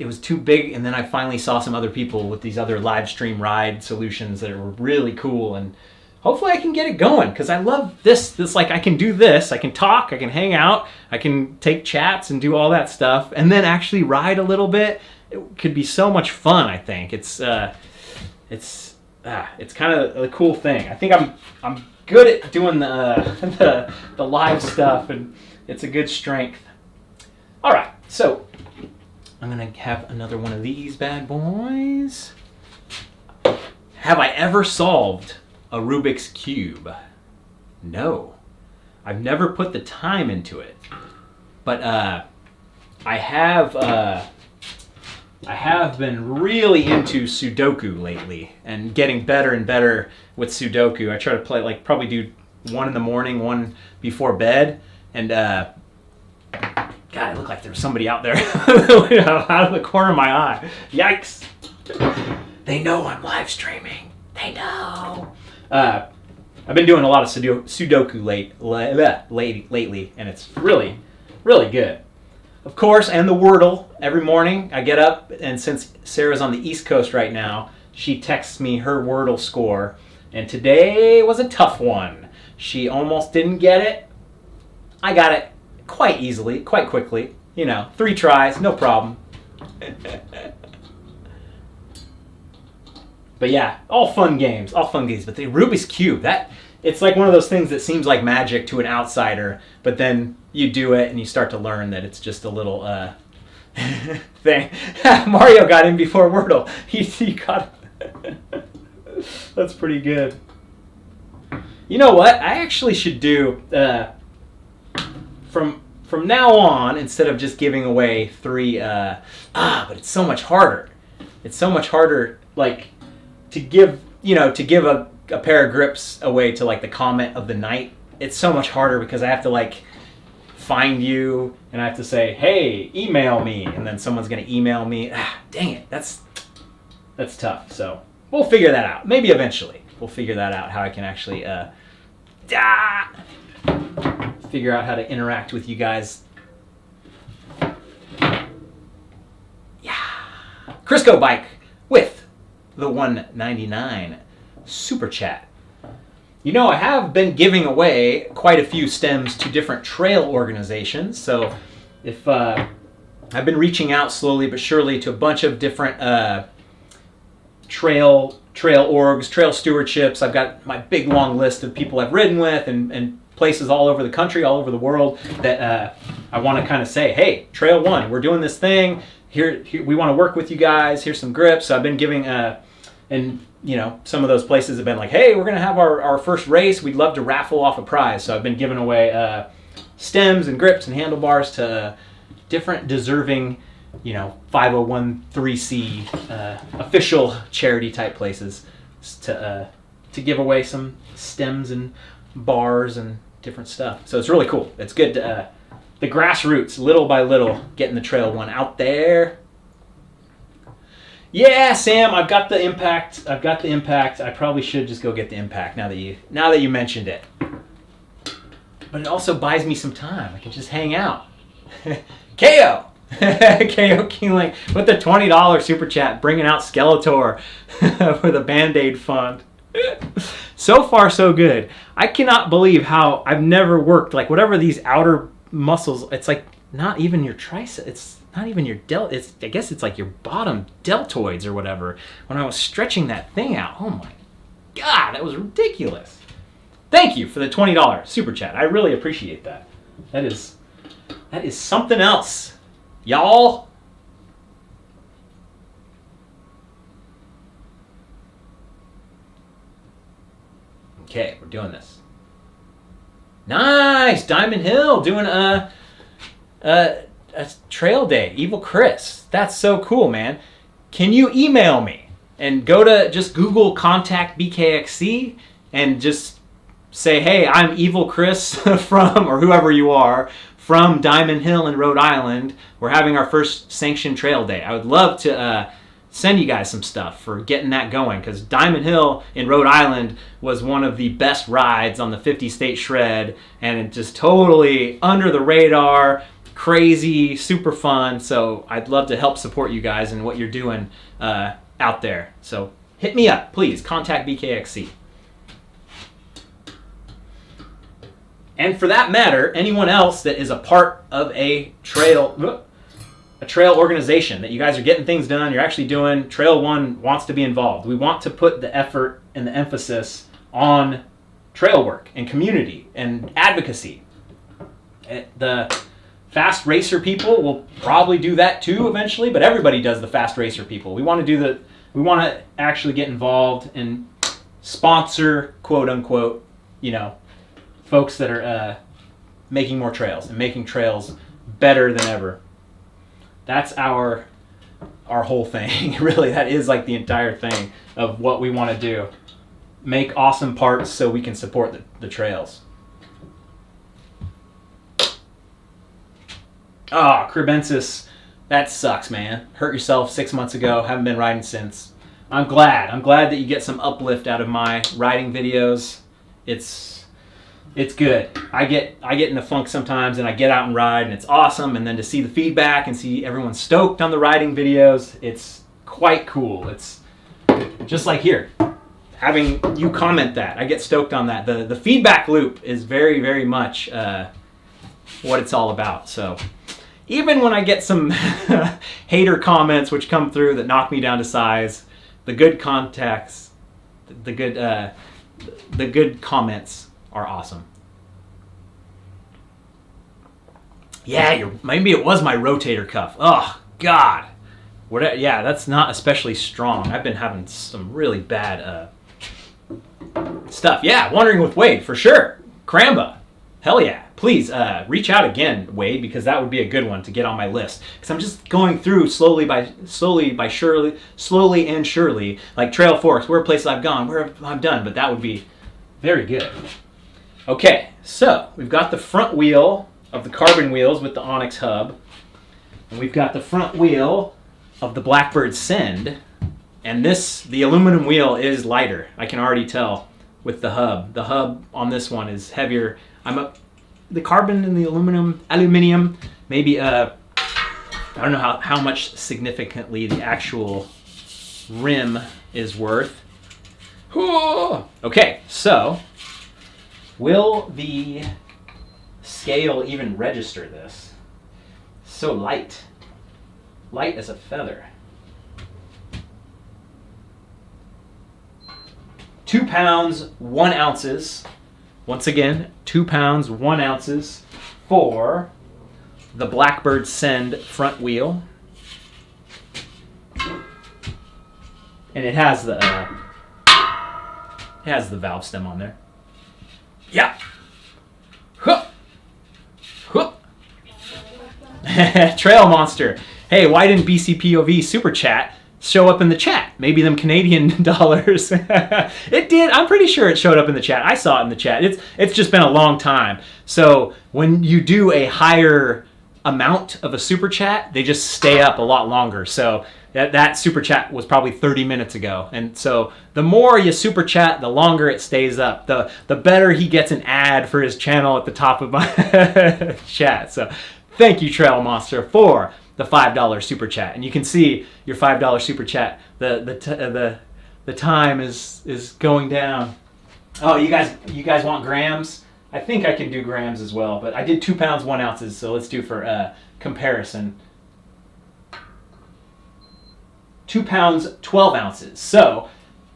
was too big, and then I finally saw some other people with these other live stream ride solutions that were really cool, and hopefully I can get it going, because I love this. Like, I can do this, I can talk, I can hang out, I can take chats and do all that stuff, and then actually ride a little bit. It could be so much fun, I think. It's kind of a cool thing. I think I'm good at doing the live stuff, and it's a good strength. All right, so I'm gonna have another one of these bad boys. Have I ever solved a Rubik's Cube? No. I've never put the time into it. But I have been really into Sudoku lately and getting better and better with Sudoku. I try to play, like, probably do one in the morning, one before bed, and God, it looked like there was somebody out there out of the corner of my eye. Yikes. They know I'm live streaming. They know. I've been doing a lot of Sudoku lately, and it's really, really good. Of course, and the Wordle. Every morning I get up, and since Sarah's on the East Coast right now, she texts me her Wordle score, and today was a tough one. She almost didn't get it. I got it quite easily, quite quickly. 3 tries, no problem. But yeah, all fun games. But the Rubik's Cube, it's like one of those things that seems like magic to an outsider, but then you do it and you start to learn that it's just a little thing. Mario got in before Wordle. He got it. That's pretty good. You know what? I actually should do, from now on, instead of just giving away 3, but it's so much harder. It's so much harder, like, to give a pair of grips away to, like, the comment of the night. It's so much harder because I have to, like, find you, and I have to say, hey, email me, and then someone's going to email me. Dang it, that's tough. So we'll figure that out. Maybe eventually we'll figure that out, how I can actually figure out how to interact with you guys. Yeah. Crisco Bike with the 199 super chat. I have been giving away quite a few stems to different trail organizations. So if I've been reaching out slowly but surely to a bunch of different trail orgs, trail stewardships. I've got my big long list of people I've ridden with and places all over the country, all over the world that I want to kind of say, hey, Trail One, we're doing this thing. Here we want to work with you guys. Here's some grips. So I've been giving, and some of those places have been like, hey, we're going to have our first race. We'd love to raffle off a prize. So I've been giving away stems and grips and handlebars to different deserving, 501(c) official charity type places to give away some stems and bars and different stuff. So it's really cool. It's good to, the grassroots, little by little, getting the Trail One out there. Yeah, Sam, I've got the Impact. I probably should just go get the Impact now that you mentioned it. But it also buys me some time. I can just hang out. KO, KO King Link with the $20 super chat, bringing out Skeletor for the Band-Aid fund. So far, so good. I cannot believe how I've never worked, like, whatever these outer muscles, it's like not even your tricep, it's not even your I guess it's like your bottom deltoids or whatever. When I was stretching that thing out, oh my God, that was ridiculous. Thank you for the $20 super chat. I really appreciate that. That is something else, y'all. Okay, we're doing this. Nice, Diamond Hill doing a trail day. Evil Chris, that's so cool, man. Can you email me and go to just Google contact BKXC and just say, hey, I'm Evil Chris from, or whoever you are, from Diamond Hill in Rhode Island. We're having our first sanctioned trail day. I would love to send you guys some stuff for getting that going, because Diamond Hill in Rhode Island was one of the best rides on the 50 state shred, and it just totally under the radar, crazy, super fun. So I'd love to help support you guys in what you're doing out there. So hit me up, please. Contact BKXC. And for that matter, anyone else that is a part of a trail organization, that you guys are getting things done, you're actually doing, Trail One wants to be involved. We want to put the effort and the emphasis on trail work and community and advocacy. The fast racer people will probably do that too eventually, but everybody does the fast racer people. We want to actually get involved and sponsor, quote unquote, folks that are making more trails and making trails better than ever. That's our whole thing. Really, that is like the entire thing of what we want to do. Make awesome parts so we can support the trails. Cribensis, that sucks, man. Hurt yourself 6 months ago, haven't been riding since. I'm glad that you get some uplift out of my riding videos. It's good. I get in a funk sometimes, and I get out and ride, and it's awesome. And then to see the feedback and see everyone stoked on the riding videos, it's quite cool. It's just like here, having you comment that. I get stoked on that. The feedback loop is very, very much what it's all about. So even when I get some hater comments which come through that knock me down to size, the good contacts, the good comments are awesome. Yeah, maybe it was my rotator cuff. Oh, God. Yeah, that's not especially strong. I've been having some really bad stuff. Yeah, Wandering with Wade, for sure. Cramba. Hell yeah. Please reach out again, Wade, because that would be a good one to get on my list. Because I'm just going through slowly and surely, like Trail Forks, where places I've gone, where I've done, but that would be very good. Okay, so we've got the front wheel of the carbon wheels with the Onyx hub, and we've got the front wheel of the Blackbird Send, and the aluminum wheel is lighter. I can already tell with the hub. The hub on this one is heavier. The carbon and the aluminium, maybe I don't know how much significantly the actual rim is worth. Okay, so will the scale even register this? So light as a feather. 2 pounds 1 ounces. Once again, 2 pounds 1 ounces for the Blackbird Send front wheel, and it has the valve stem on there. Yeah. Huh. Huh. Trail Monster. Hey, why didn't BCPOV Super Chat show up in the chat? Maybe them Canadian dollars. It did. I'm pretty sure it showed up in the chat. I saw it in the chat. It's just been a long time. So when you do a higher amount of a super chat, they just stay up a lot longer. So that super chat was probably 30 minutes ago. And so the more you super chat, the longer it stays up. The better he gets an ad for his channel at the top of my chat. So thank you, Trail Monster, for the $5 super chat, and you can see your $5 super chat. The time is going down. Oh, you guys want grams? I think I can do grams as well, but I did 2 pounds 1 ounces, so let's do for comparison. 2 pounds 12 ounces. So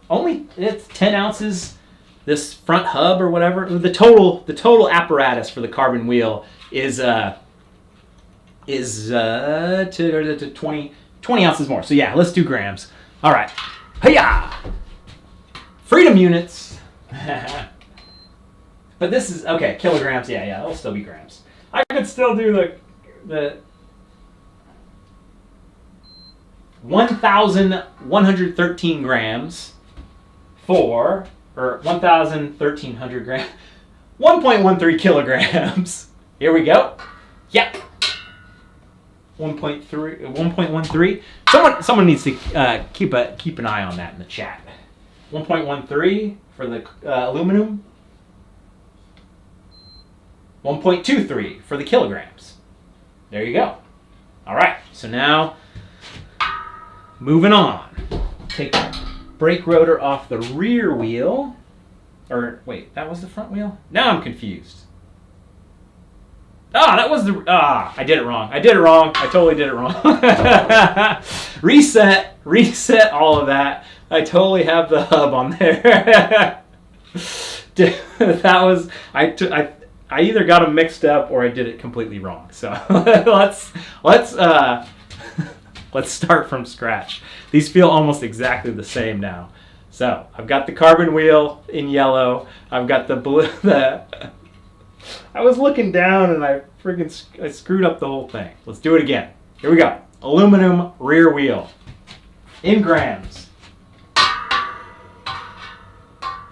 only it's 10 ounces. This front hub or whatever. The total apparatus for the carbon wheel is 20 ounces more. So yeah, let's do grams. All right. Hiya! Freedom units. But this is okay. Kilograms. Yeah. It'll still be grams. I could still do the 1,113 grams for, or 1,1300 grams, 1.13 kilograms. Here we go. Yep. 1.13. Someone needs to keep an eye on that in the chat. 1.13 for the aluminum. 1.23 for the kilograms. There you go. All right. So now, moving on. Take the brake rotor off the rear wheel. Or wait, that was the front wheel? Now I'm confused. That was I did it wrong. I totally did it wrong. Reset all of that. I totally have the hub on there. That was, I either got them mixed up or I did it completely wrong. So let's start from scratch. These feel almost exactly the same now. So I've got the carbon wheel in yellow. I've got the blue. I was looking down and I screwed up the whole thing. Let's do it again. Here we go. Aluminum rear wheel in grams.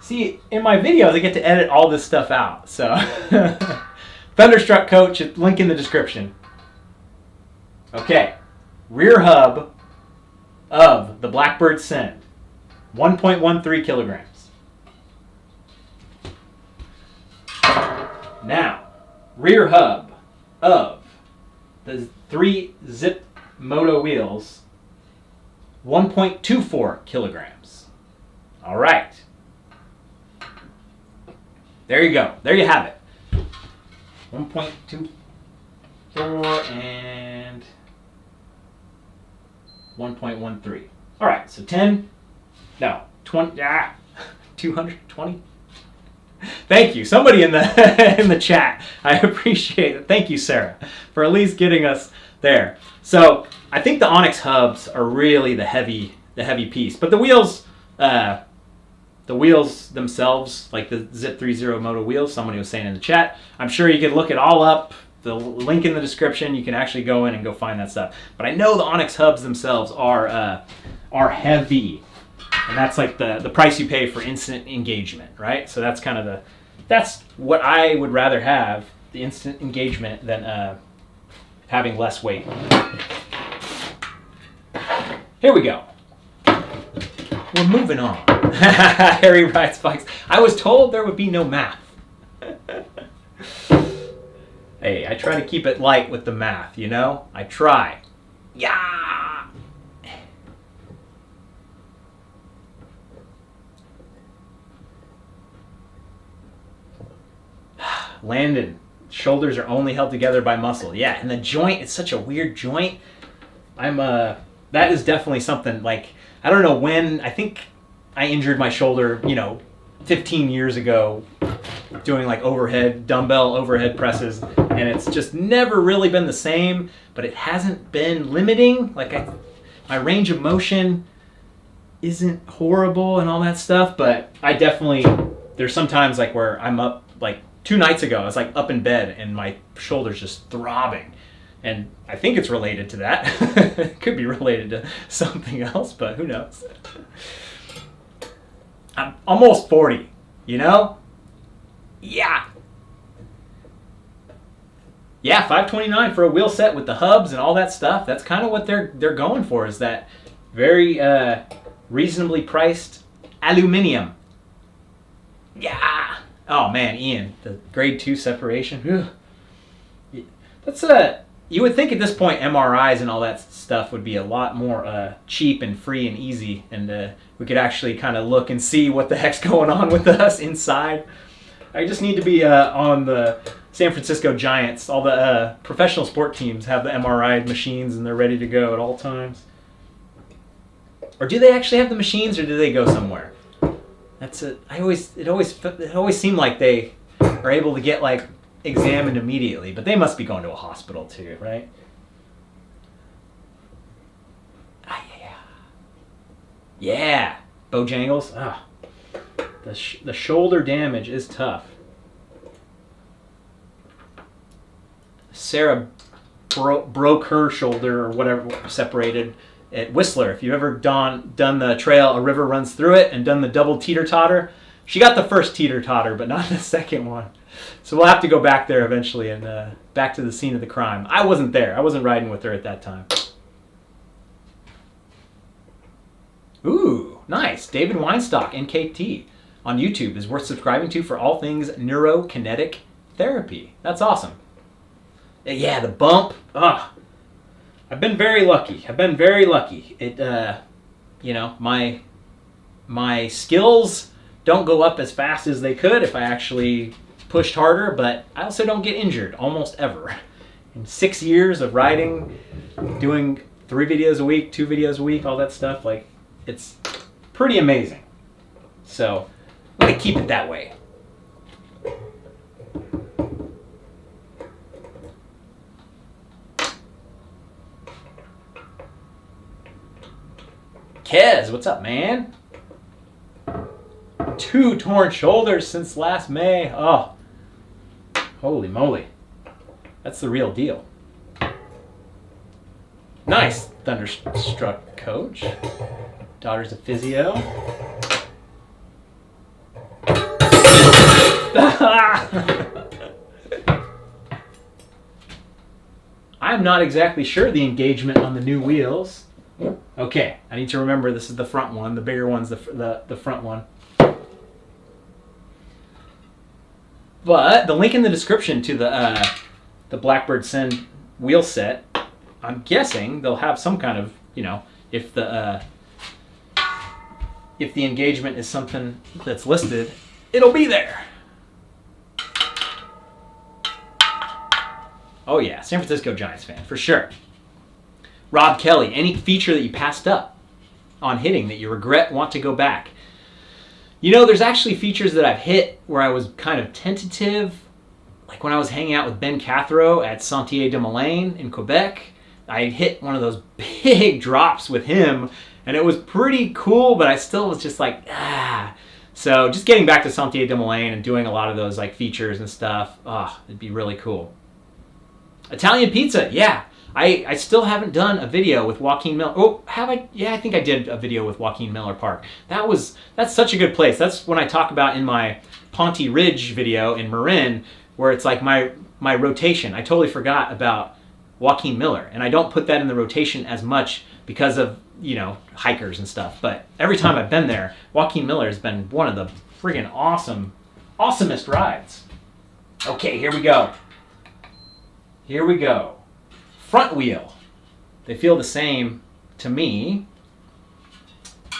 See, in my videos I get to edit all this stuff out. So Thunderstruck Coach, link in the description. Okay. Rear hub of the Blackbird Send, 1.13 kilograms. Now, rear hub of the 3 zip moto wheels, 1.24 kilograms. All right. There you go. There you have it. 1.24 and 1.13. All right, so 20, 220. Thank you. Somebody in the chat. I appreciate it. Thank you, Sarah, for at least getting us there. So I think the Onyx hubs are really the heavy piece, but the wheels themselves, like the Zip 30 Moto wheels, somebody was saying in the chat. I'm sure you could look it all up. The link in the description. You can actually go in and go find that stuff. But I know the Onyx hubs themselves are heavy. And that's like the price you pay for instant engagement, right? So that's kind of that's what I would rather have, the instant engagement, than having less weight. Here we go. We're moving on. Harry rides bikes. I was told there would be no math. Hey, I try to keep it light with the math, you know? I try. Yeah! Landon, shoulders are only held together by muscle. Yeah, and the joint, it's such a weird joint. That is definitely something, like, I don't know when, I think I injured my shoulder, 15 years ago doing like dumbbell overhead presses, and it's just never really been the same, but it hasn't been limiting. Like my range of motion isn't horrible and all that stuff, but I definitely, there's sometimes like where I'm up, like 2 nights ago, I was like up in bed and my shoulder's just throbbing. And I think it's related to that. It could be related to something else, but who knows? I'm almost 40, Yeah. Yeah, $529 for a wheel set with the hubs and all that stuff. That's kind of what they're going for, is that very reasonably priced aluminum. Yeah. Oh man, Ian, the grade 2 separation. Ugh. That's You would think at this point MRIs and all that stuff would be a lot more cheap and free and easy, and we could actually kind of look and see what the heck's going on with us inside. I just need to be on the San Francisco Giants. All the professional sport teams have the MRI machines, and they're ready to go at all times. Or do they actually have the machines, or do they go somewhere? That's it. It always seemed like they are able to get like examined immediately, but they must be going to a hospital too, right? Yeah, Bojangles. The shoulder damage is tough. Sarah broke her shoulder or whatever, separated at Whistler. If you've ever done the trail, a river runs through it, and done the double teeter-totter, she got the first teeter-totter, but not the second one. So we'll have to go back there eventually and back to the scene of the crime. I wasn't there. I wasn't riding with her at that time. Ooh, nice. David Weinstock, NKT, on YouTube is worth subscribing to for all things neurokinetic therapy. That's awesome. Yeah, the bump. I've been very lucky. It, my skills don't go up as fast as they could if I actually pushed harder, but I also don't get injured almost ever. In 6 years of riding, doing 3 videos a week, 2 videos a week, all that stuff, like, it's pretty amazing. So I'm gonna keep it that way. Kez, what's up, man? 2 torn shoulders since last May. Oh, holy moly. That's the real deal. Nice, Thunderstruck coach. Daughter's a physio. I'm not exactly sure the engagement on the new wheels. Okay, I need to remember this is the front one. The bigger one's the front one. But the link in the description to the Blackbird Send wheel set, I'm guessing they'll have some kind of, if the engagement is something that's listed, it'll be there. Oh yeah, San Francisco Giants fan, for sure. Rob Kelly, any feature that you passed up on hitting that you regret, want to go back? There's actually features that I've hit where I was kind of tentative. Like when I was hanging out with Ben Cathro at Sentier-de-Molaine in Quebec, I hit one of those big drops with him, and it was pretty cool, but I still was just like, So just getting back to Sentier-de-Molaine and doing a lot of those like features and stuff, it'd be really cool. Italian pizza, yeah. I still haven't done a video with Joaquin Miller. Oh, have I? Yeah, I think I did a video with Joaquin Miller Park. That's such a good place. That's when I talk about in my Ponte Ridge video in Marin, where it's like my rotation. I totally forgot about Joaquin Miller, and I don't put that in the rotation as much because of, hikers and stuff. But every time I've been there, Joaquin Miller has been one of the friggin' awesomest rides. Okay, here we go. Front wheel. They feel the same to me.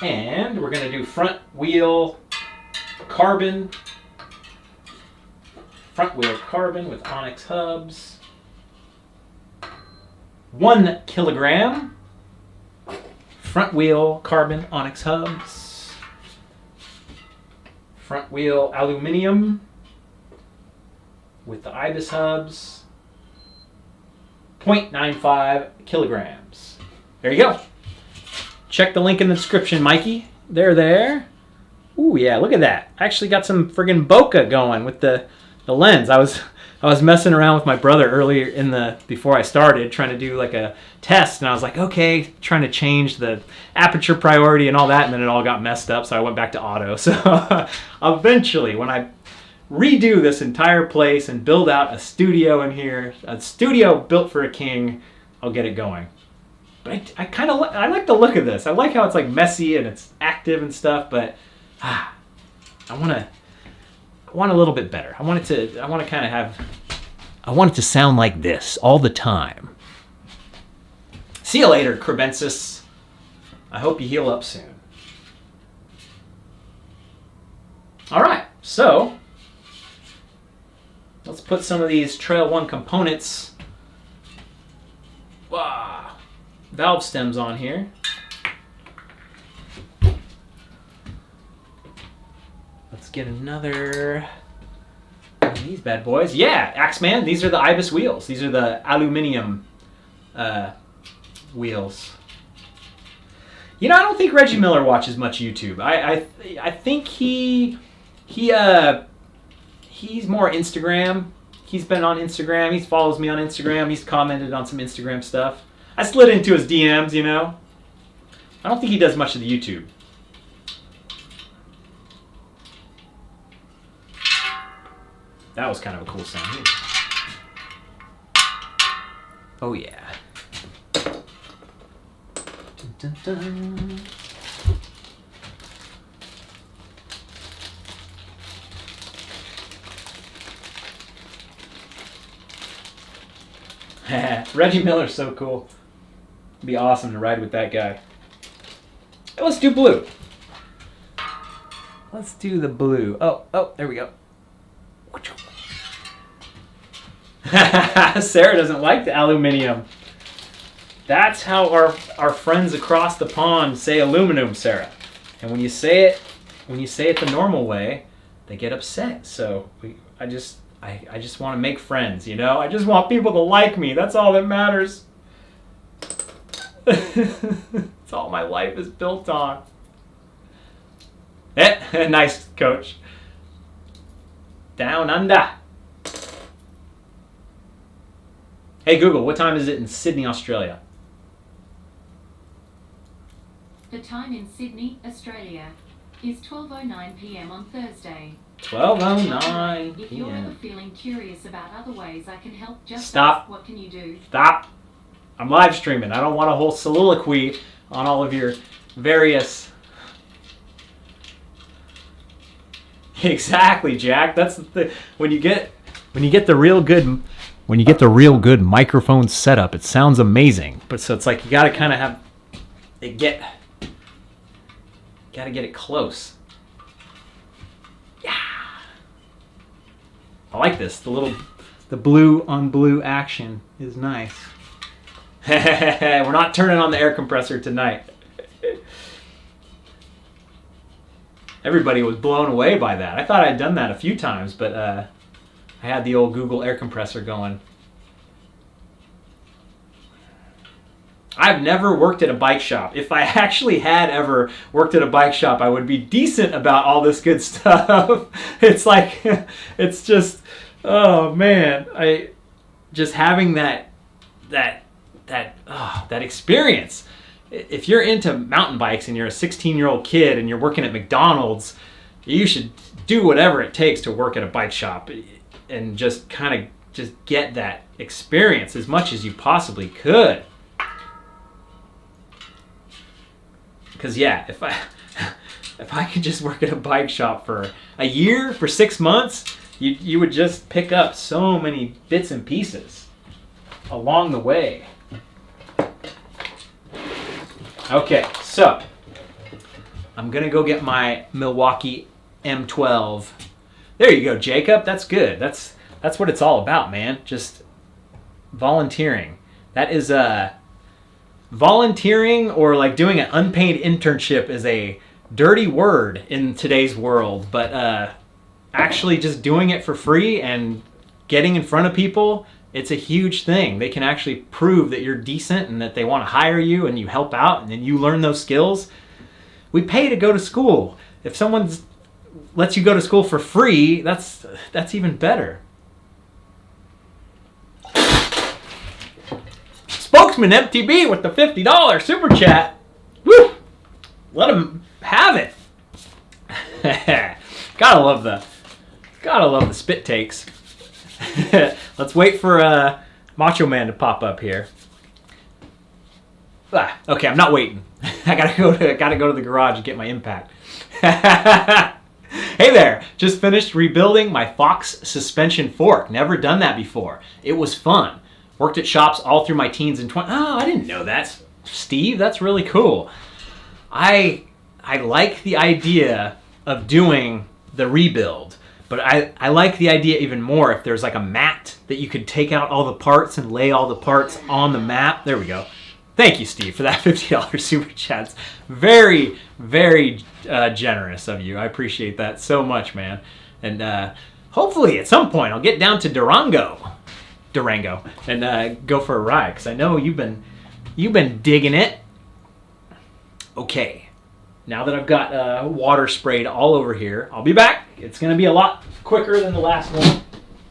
And we're going to do front wheel carbon. Front wheel carbon with Onyx hubs. 1 kilogram. Front wheel carbon Onyx hubs. Front wheel aluminum with the Ibis hubs. 0.95 kilograms. There you go. Check the link in the description, Mikey. There. Ooh, yeah, look at that. I actually got some friggin' bokeh going with the lens. I was messing around with my brother earlier before I started, trying to do like a test, and I was like, okay, trying to change the aperture priority and all that, and then it all got messed up, so I went back to auto. So eventually, when I redo this entire place and build out a studio in here, a studio built for a king, I'll get it going. But I like the look of this. I like how it's like messy and it's active and stuff, but I want a little bit better. I want it to sound like this all the time. See you later, Crebensis. I hope you heal up soon. All right, so let's put some of these Trail 1 components, valve stems on here. Let's get another one of these bad boys. Yeah, Axeman, these are the Ibis wheels. These are the aluminum wheels. You know, I don't think Reggie Miller watches much YouTube. I think he's more Instagram. He's been on Instagram. He follows me on Instagram. He's commented on some Instagram stuff. I slid into his DMs, you know. I don't think he does much of the YouTube. That was kind of a cool sound. Oh yeah. Dun, dun, dun. Reggie Miller's so cool. It'd be awesome to ride with that guy. Hey, let's do blue. Let's do the blue. Oh, there we go. Sarah doesn't like the aluminum. That's how our friends across the pond say aluminum, Sarah. And when you say it the normal way, they get upset. So I just want to make friends, you know? I just want people to like me. That's all that matters. That's all my life is built on. Nice, coach. Down under. Hey Google, what time is it in Sydney, Australia? The time in Sydney, Australia is 12:09 p.m. on Thursday. 12:09 p.m. If you're ever feeling curious about other ways I can help, just Stop. ask, what can you do? Stop. I'm live streaming. I don't want a whole soliloquy on all of your various... Exactly, Jack. That's the when you get the real good microphone setup, it sounds amazing. But so it's like you got to kind of have it got to get it close. Yeah. I like this. The blue on blue action is nice. We're not turning on the air compressor tonight. Everybody was blown away by that. I thought I'd done that a few times, but I had the old Google air compressor going. I've never worked at a bike shop. If I actually had ever worked at a bike shop, I would be decent about all this good stuff. It's like, it's just, oh man, just having that experience. If you're into mountain bikes and you're a 16-year-old kid and you're working at McDonald's, you should do whatever it takes to work at a bike shop and just kind of just get that experience as much as you possibly could. Because yeah, if I could just work at a bike shop for a year, for 6 months, you would just pick up so many bits and pieces along the way. Okay, so I'm gonna go get my Milwaukee M12. There you go, Jacob. That's good. That's what it's all about, man. Just volunteering. That is volunteering, or like doing an unpaid internship, is a dirty word in today's world. But actually, just doing it for free and getting in front of people, it's a huge thing. They can actually prove that you're decent and that they want to hire you, and you help out and then you learn those skills. We pay to go to school. If someone lets you go to school for free, that's even better. Spokesman MTB with the $50 super chat. Woo! Let him have it. Gotta love the spit takes. Let's wait for Macho Man to pop up here. Okay, I'm not waiting. I gotta go to the garage and get my impact. Hey there, just finished rebuilding my Fox suspension fork. Never done that before. It was fun. Worked at shops all through my teens and 20s. Oh, I didn't know that. Steve, that's really cool. I like the idea of doing the rebuild, but I like the idea even more if there's like a mat that you could take out all the parts and lay all the parts on the map. There we go. Thank you, Steve, for that $50 super chat. Very, very generous of you. I appreciate that so much, man. And hopefully at some point I'll get down to Durango, and go for a ride, because I know you've been digging it. Okay, now that I've got water sprayed all over here, I'll be back. It's gonna be a lot quicker than the last one.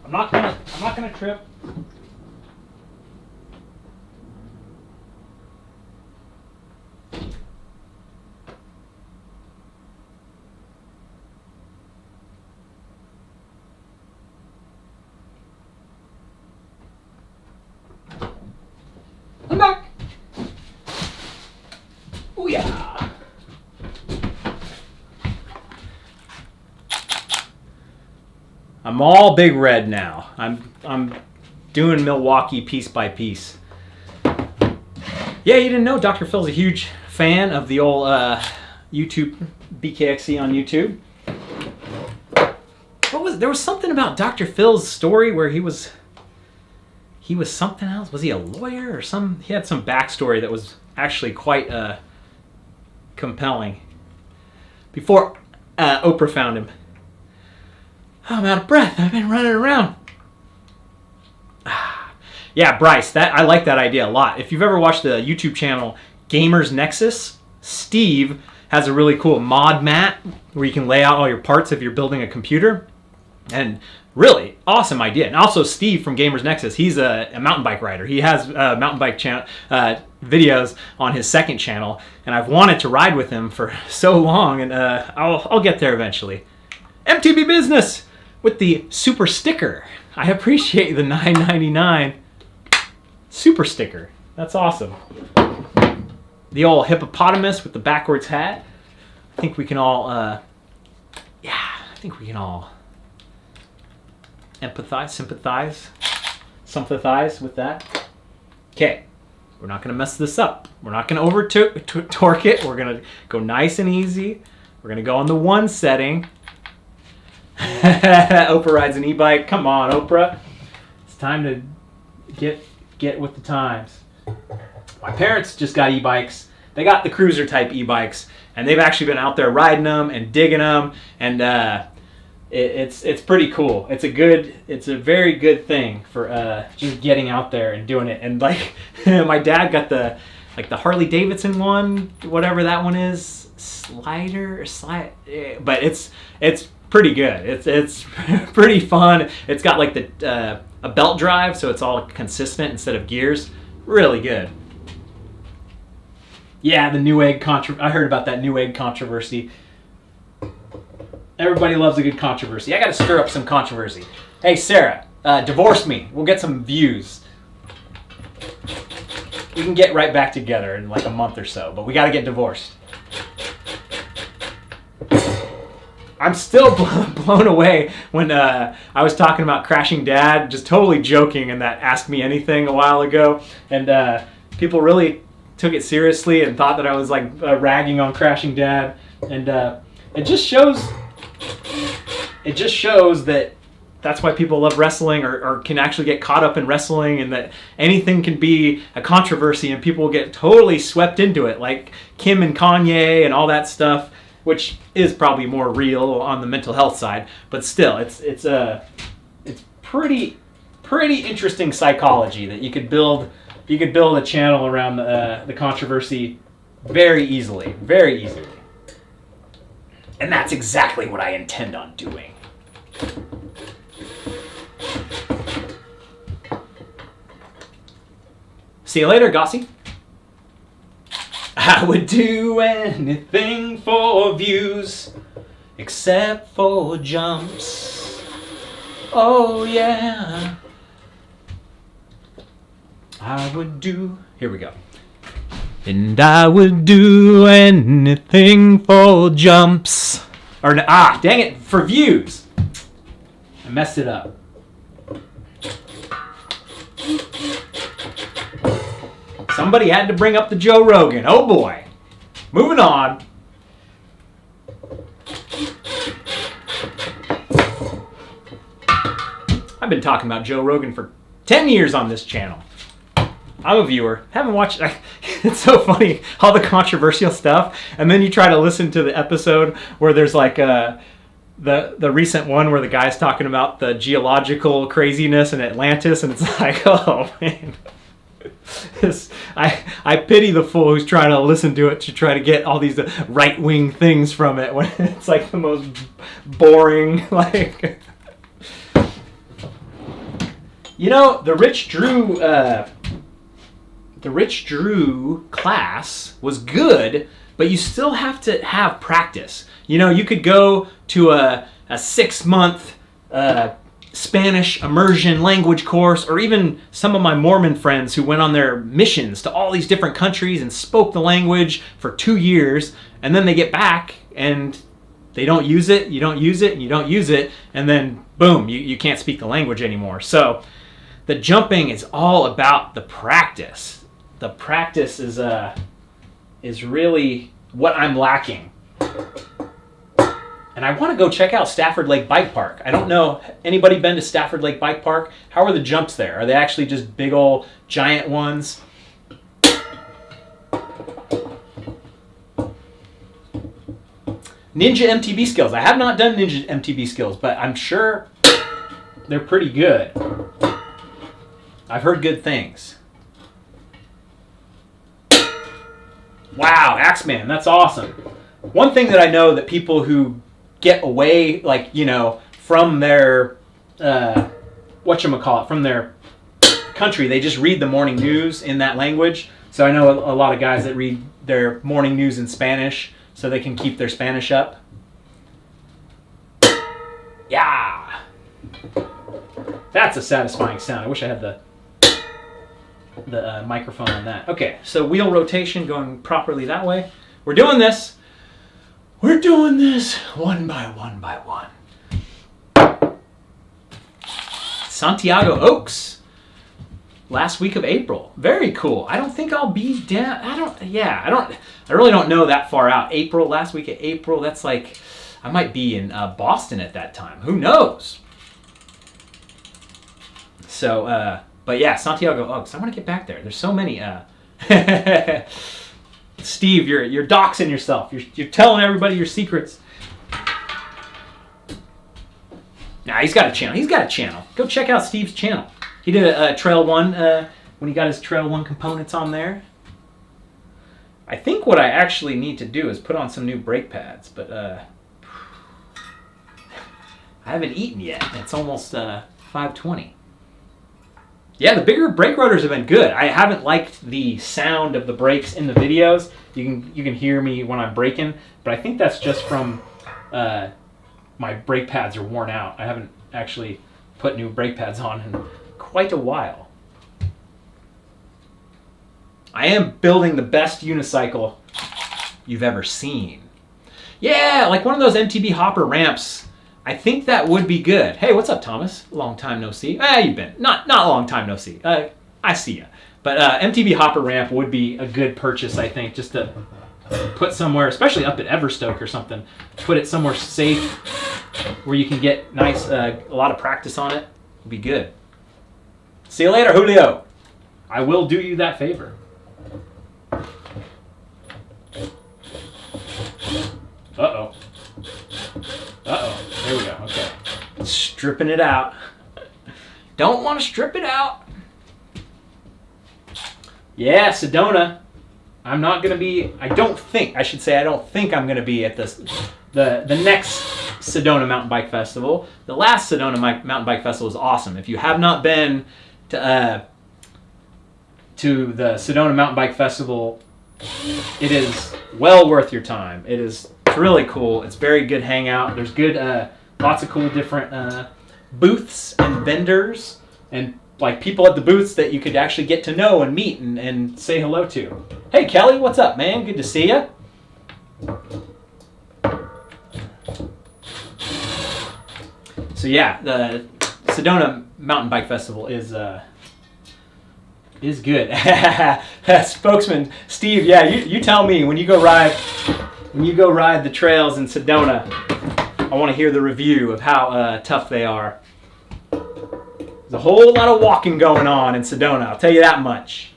I'm not gonna trip. I'm back. Oh yeah. I'm all Big Red now. I'm doing Milwaukee piece by piece. Yeah, you didn't know Dr. Phil's a huge fan of the old YouTube BKXC on YouTube. There was something about Dr. Phil's story where he was something else. Was he a lawyer or he had some backstory that was actually quite compelling. Before Oprah found him. Oh, I'm out of breath. I've been running around. Yeah, Bryce, I like that idea a lot. If you've ever watched the YouTube channel Gamers Nexus, Steve has a really cool mod mat where you can lay out all your parts if you're building a computer. And really awesome idea. And also Steve from Gamers Nexus, he's a mountain bike rider. He has mountain bike videos on his second channel, and I've wanted to ride with him for so long, and I'll get there eventually. MTB Business with the super sticker. I appreciate the $9.99 super sticker. That's awesome. The old hippopotamus with the backwards hat. I think we can all empathize, sympathize with that. Okay, we're not going to mess this up. We're not going to over-torque it. We're going to go nice and easy. We're going to go on the 1 setting. Oprah rides an e-bike. Come on, Oprah. It's time to get with the times. My parents just got e-bikes. They got the cruiser type e-bikes, and they've actually been out there riding them and digging them, and it's pretty cool. It's a very good thing for just getting out there and doing it. And like my dad got the Harley Davidson one, whatever that one is, but it's pretty good. It's pretty fun. It's got like a belt drive, so it's all consistent instead of gears. Really good. Yeah, the Newegg I heard about that Newegg controversy. Everybody loves a good controversy. I got to stir up some controversy. Hey, Sarah, divorce me. We'll get some views. We can get right back together in like a month or so, but we got to get divorced. I'm still blown away when I was talking about Crashing Dad, just totally joking in that Ask Me Anything a while ago, and people really took it seriously and thought that I was like ragging on Crashing Dad, and it just shows that that's why people love wrestling, or can actually get caught up in wrestling, and that anything can be a controversy and people get totally swept into it, like Kim and Kanye and all that stuff, which is probably more real on the mental health side, but still, it's pretty interesting psychology that you could build a channel around the controversy very easily. And that's exactly what I intend on doing. See you later, Gossie. I would do anything for views, except for jumps. Oh yeah. I would do... Here we go. And I would do anything for jumps. Or, dang it, for views. I messed it up. Somebody had to bring up the Joe Rogan. Oh boy. Moving on. I've been talking about Joe Rogan for 10 years on this channel. I'm a viewer. Haven't watched. It's so funny, all the controversial stuff, and then you try to listen to the episode where there's like the recent one where the guy's talking about the geological craziness in Atlantis, and it's like, oh man. I pity the fool who's trying to listen to it to try to get all these right-wing things from it when it's like the most boring, like... You know, the Rich Drew class was good, but you still have to have practice. You know, you could go to a 6-month Spanish immersion language course, or even some of my Mormon friends who went on their missions to all these different countries and spoke the language for 2 years, and then they get back and they don't use it, you don't use it, and you don't use it, and then boom, you can't speak the language anymore. So the jumping is all about the practice. The practice is really what I'm lacking. And I want to go check out Stafford Lake Bike Park. I don't know, anybody been to Stafford Lake Bike Park? How are the jumps there? Are they actually just big old giant ones? Ninja MTB skills. I have not done Ninja MTB skills, but I'm sure they're pretty good. I've heard good things. Wow, Axeman, that's awesome. One thing that I know that people who get away, like, you know, from their, from their country, they just read the morning news in that language. So I know a lot of guys that read their morning news in Spanish so they can keep their Spanish up. Yeah! That's a satisfying sound. I wish I had the microphone on that. Okay, so wheel rotation going properly that way. We're doing this. We're doing this one by one. Santiago Oaks. Last week of April. Very cool. I don't think I'll be down. I really don't know that far out. April, last week of April, that's like, I might be in Boston at that time. Who knows? So, but yeah, Santiago Oaks. I want to get back there. There's so many. Steve, you're doxing yourself. You're telling everybody your secrets. Nah, he's got a channel. Go check out Steve's channel. He did a Trail 1 when he got his Trail 1 components on there. I think what I actually need to do is put on some new brake pads, but I haven't eaten yet. It's almost 5:20. Yeah, the bigger brake rotors have been good. I haven't liked the sound of the brakes in the videos. You can hear me when I'm braking, but I think that's just from my brake pads are worn out. I haven't actually put new brake pads on in quite a while. I am building the best unicycle you've ever seen. Yeah, like one of those MTB hopper ramps. I think that would be good. Hey, what's up, Thomas? Long time no see. You've been. Not long time no see. I see ya. But MTB hopper ramp would be a good purchase, I think, just to put somewhere, especially up at Everstoke or something. Put it somewhere safe where you can get nice, a lot of practice on it. Would be good. See you later, Julio. I will do you that favor. Uh-oh. There we go. Okay. Stripping it out. Don't want to strip it out. Yeah, Sedona. I'm not going to be... I don't think I'm going to be at the next Sedona Mountain Bike Festival. The last Sedona Mountain Bike Festival is awesome. If you have not been to the Sedona Mountain Bike Festival, it is well worth your time. It's really cool. It's very good hangout. There's good, lots of cool different booths and vendors and like people at the booths that you could actually get to know and meet and say hello to. Hey Kelly, what's up, man? Good to see you. So yeah, the Sedona Mountain Bike Festival is is good. Spokesman Steve, yeah, you tell me when you go ride the trails in Sedona. I want to hear the review of how tough they are. There's a whole lot of walking going on in Sedona, I'll tell you that much.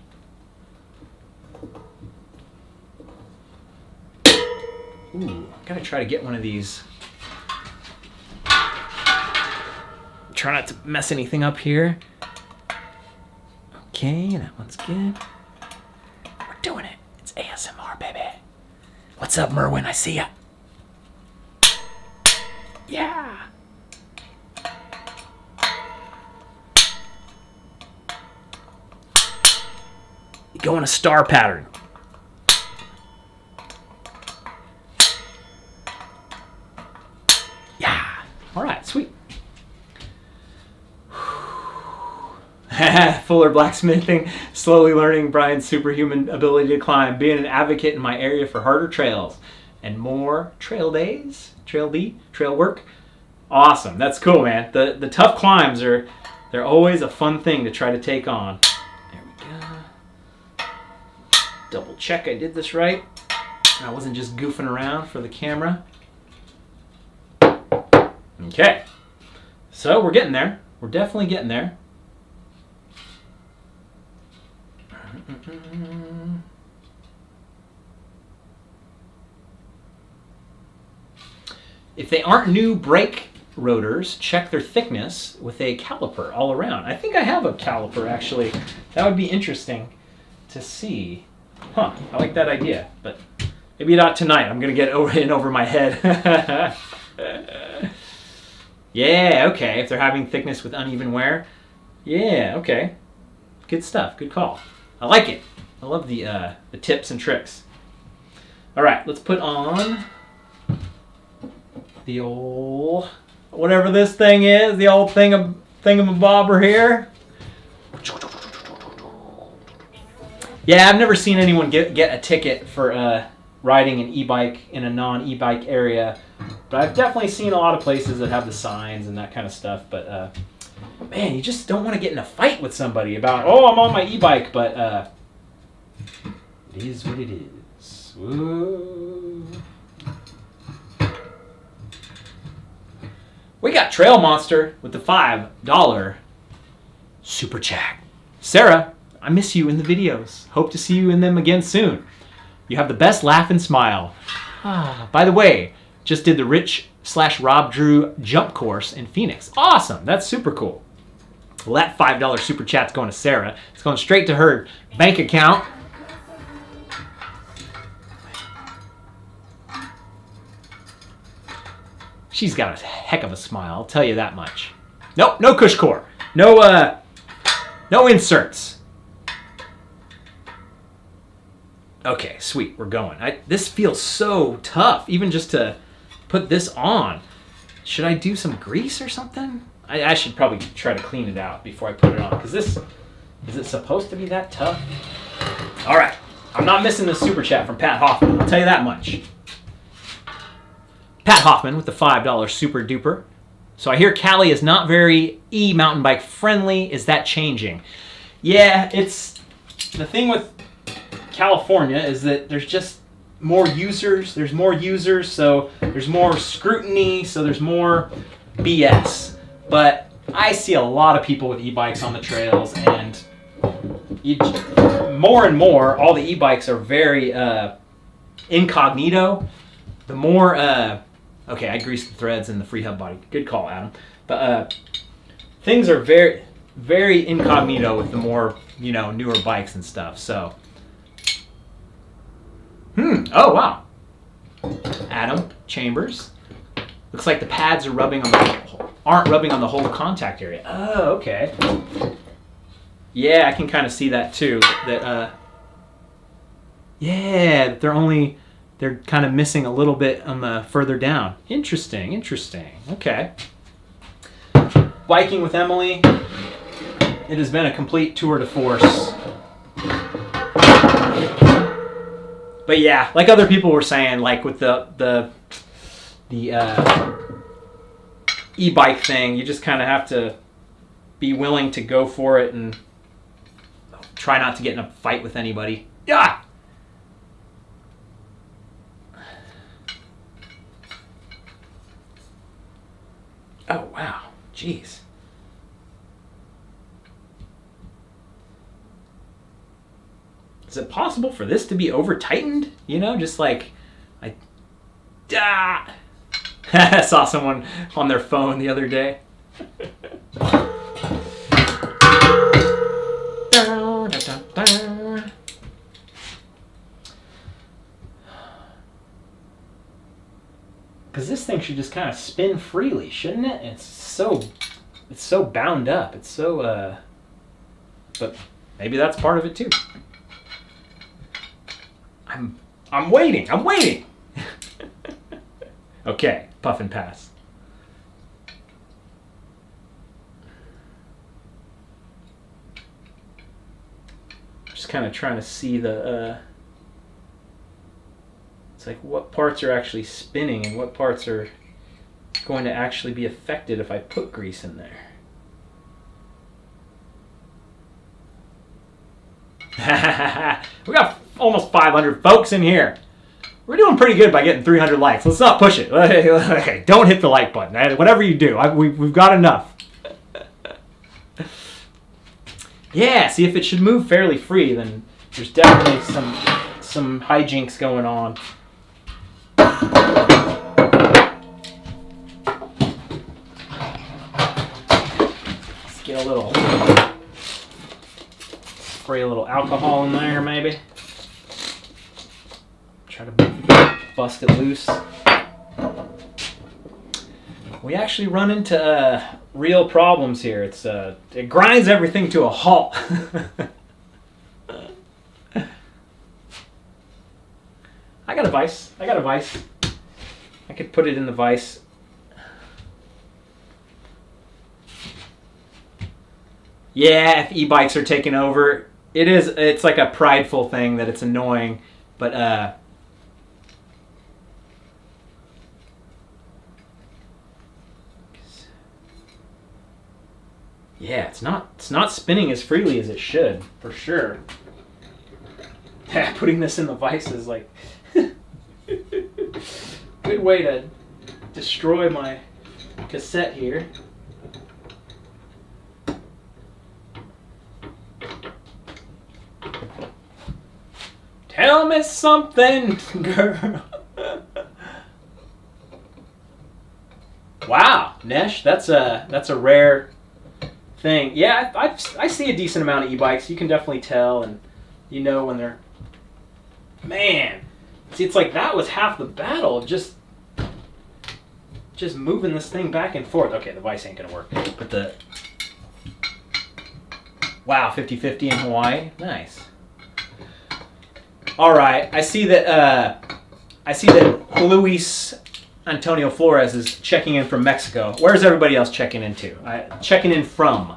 Ooh, I gotta try to get one of these. Try not to mess anything up here. Okay, that one's good. We're doing it. It's ASMR, baby. What's up, Merwin? I see ya. Yeah. You go in a star pattern. Yeah. All right, sweet. Fuller blacksmithing, slowly learning Brian's superhuman ability to climb, being an advocate in my area for harder trails and more trail days, trail work. Awesome, that's cool, man. The tough climbs they're always a fun thing to try to take on. There we go. Double check I did this right. I wasn't just goofing around for the camera. Okay, so we're getting there. We're definitely getting there. If they aren't new brake rotors, check their thickness with a caliper all around. I think I have a caliper, actually. That would be interesting to see. Huh, I like that idea, but maybe not tonight. I'm going to get over my head. Yeah, okay, if they're having thickness with uneven wear. Yeah, okay. Good stuff, good call. I like it. I love the tips and tricks. All right, let's put on the old, whatever this thing is, the old thingamabobber here. Yeah, I've never seen anyone get a ticket for riding an e-bike in a non-e-bike area, but I've definitely seen a lot of places that have the signs and that kind of stuff. But man, you just don't want to get in a fight with somebody about, oh, I'm on my e-bike, but it is what it is. Whoa. We got Trail Monster with the $5 super chat. Sarah, I miss you in the videos. Hope to see you in them again soon. You have the best laugh and smile. By the way, just did the Rich/Rob Drew jump course in Phoenix. Awesome, that's super cool. Well, that $5 super chat's going to Sarah. It's going straight to her bank account. She's got a heck of a smile, I'll tell you that much. Nope, no cush core. No inserts. Okay, sweet, we're going. This feels so tough, even just to put this on. Should I do some grease or something? I should probably try to clean it out before I put it on, because is it supposed to be that tough? All right, I'm not missing the super chat from Pat Hoffman, I'll tell you that much. Pat Hoffman with the $5 super duper. So I hear Cali is not very mountain bike friendly. Is that changing? Yeah, it's the thing with California is that there's just more users. There's more users, so there's more scrutiny, so there's more BS. But I see a lot of people with e-bikes on the trails, and more and more, all the e-bikes are very incognito. The more, okay, I greased the threads in the free hub body. Good call, Adam. But things are very, very incognito with the more, newer bikes and stuff. So, oh wow. Adam Chambers. Looks like the pads aren't rubbing on the whole contact area. Oh, okay. Yeah, I can kind of see that too. Yeah, they're kind of missing a little bit on the further down. Interesting. Okay. Biking with Emily. It has been a complete tour de force. But yeah, like other people were saying, like with the e-bike thing, you just kind of have to be willing to go for it and try not to get in a fight with anybody. Yeah. Oh, wow. Jeez. Is it possible for this to be over-tightened? You know, just like... I saw someone on their phone the other day. Because this thing should just kind of spin freely, shouldn't it? It's so bound up. It's so, but maybe that's part of it too. I'm waiting. Okay, puff and pass. Just kind of trying to see the, it's like what parts are actually spinning and what parts are going to actually be affected if I put grease in there. We got almost 500 folks in here. We're doing pretty good by getting 300 likes. Let's not push it. Okay, don't hit the like button. Whatever you do, we've got enough. Yeah, see, if it should move fairly free, then there's definitely some hijinks going on. Let's get a little, spray a little alcohol in there, maybe. Try to bust it loose. We actually run into real problems here. It grinds everything to a halt. I got a vise. I could put it in the vise. Yeah, if e-bikes are taking over, it's like a prideful thing that it's annoying, but yeah, it's not spinning as freely as it should, for sure. Yeah, putting this in the vise is like good way to destroy my cassette here. Tell me something, girl. Wow, Nesh, that's a rare thing. Yeah, I see a decent amount of e-bikes. You can definitely tell, and you know when they're... Man, see, it's like that was half the battle of just moving this thing back and forth. Okay, the vise ain't gonna work, but the... Wow, 50-50 in Hawaii. Nice. All right, I see that Luis Antonio Flores is checking in from Mexico. Where's everybody else checking into? Checking in from.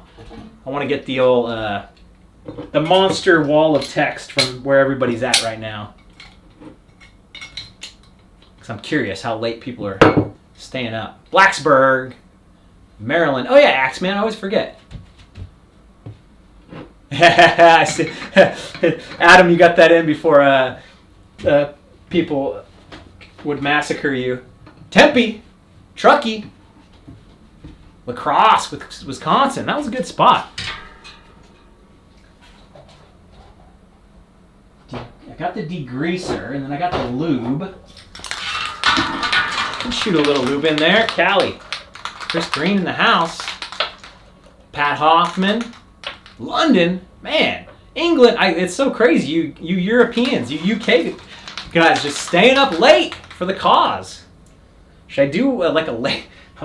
I want to get the old the monster wall of text from where everybody's at right now. Because I'm curious how late people are staying up. Blacksburg, Maryland. Oh yeah, Axeman, I always forget. I see. Adam, you got that in before people would massacre you. Tempe, Truckee, La Crosse, Wisconsin. That was a good spot. I got the degreaser, and then I got the lube. Can shoot a little lube in there. Callie, Chris Green in the house. Pat Hoffman. London, man, England. It's so crazy. You Europeans, you UK guys, just staying up late for the cause. Should I do like a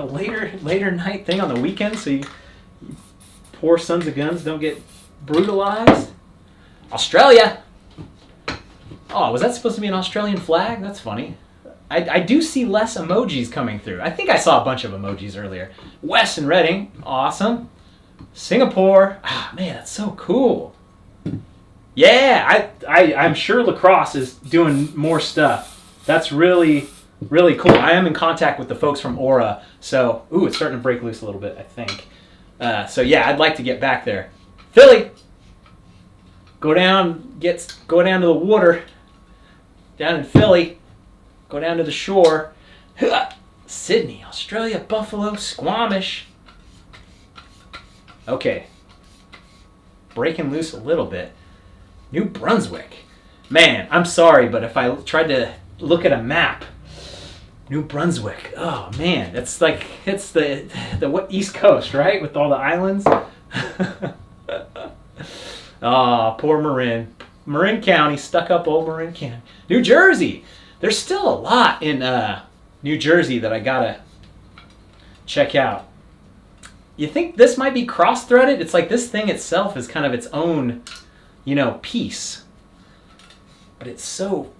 later night thing on the weekend so you poor sons of guns don't get brutalized? Australia. Oh, was that supposed to be an Australian flag? That's funny. I do see less emojis coming through. I think I saw a bunch of emojis earlier. Wes and Reading, awesome. Singapore, man, that's so cool. Yeah, I'm sure La Crosse is doing more stuff. That's really, really cool. I am in contact with the folks from Aura, so, it's starting to break loose a little bit, I think. So yeah, I'd like to get back there. Philly, go down to the water, down in Philly, go down to the shore. Sydney, Australia, Buffalo, Squamish. Okay. Breaking loose a little bit. New Brunswick. Man, I'm sorry, but if I tried to look at a map, New Brunswick. Oh man, it's like it's the what East Coast, right? With all the islands. Oh, poor Marin. Marin County, stuck up old Marin County. New Jersey. There's still a lot in New Jersey that I gotta check out. You think this might be cross-threaded? It's like this thing itself is kind of its own, piece. But it's so...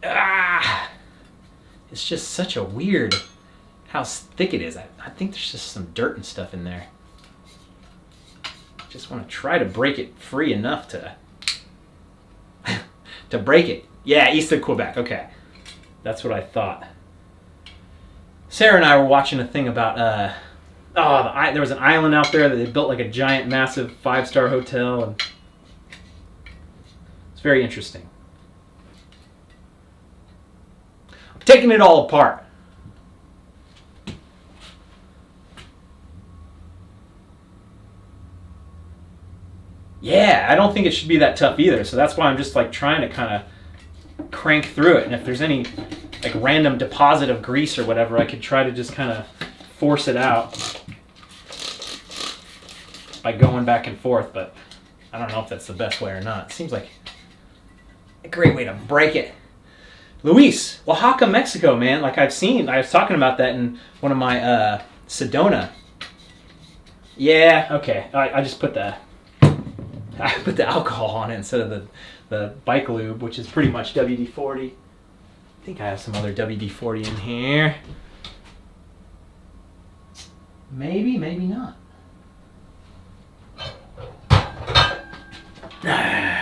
It's just such a weird... how thick it is. I think there's just some dirt and stuff in there. Just want to try to break it free enough to... to break it. Yeah, east of Quebec. Okay. That's what I thought. Sarah and I were watching a thing about... there was an island out there that they built like a giant, massive 5-star hotel, and it's very interesting. I'm taking it all apart. Yeah, I don't think it should be that tough either, so that's why I'm just like trying to kind of crank through it, and if there's any like random deposit of grease or whatever, I could try to just kind of force it out by going back and forth, but I don't know if that's the best way or not. It seems like a great way to break it. Luis, Oaxaca, Mexico, man. Like I was talking about that in one of my Sedona. Yeah, okay. I just put the alcohol on it instead of the bike lube, which is pretty much WD-40. I think I have some other WD-40 in here. Maybe, maybe not.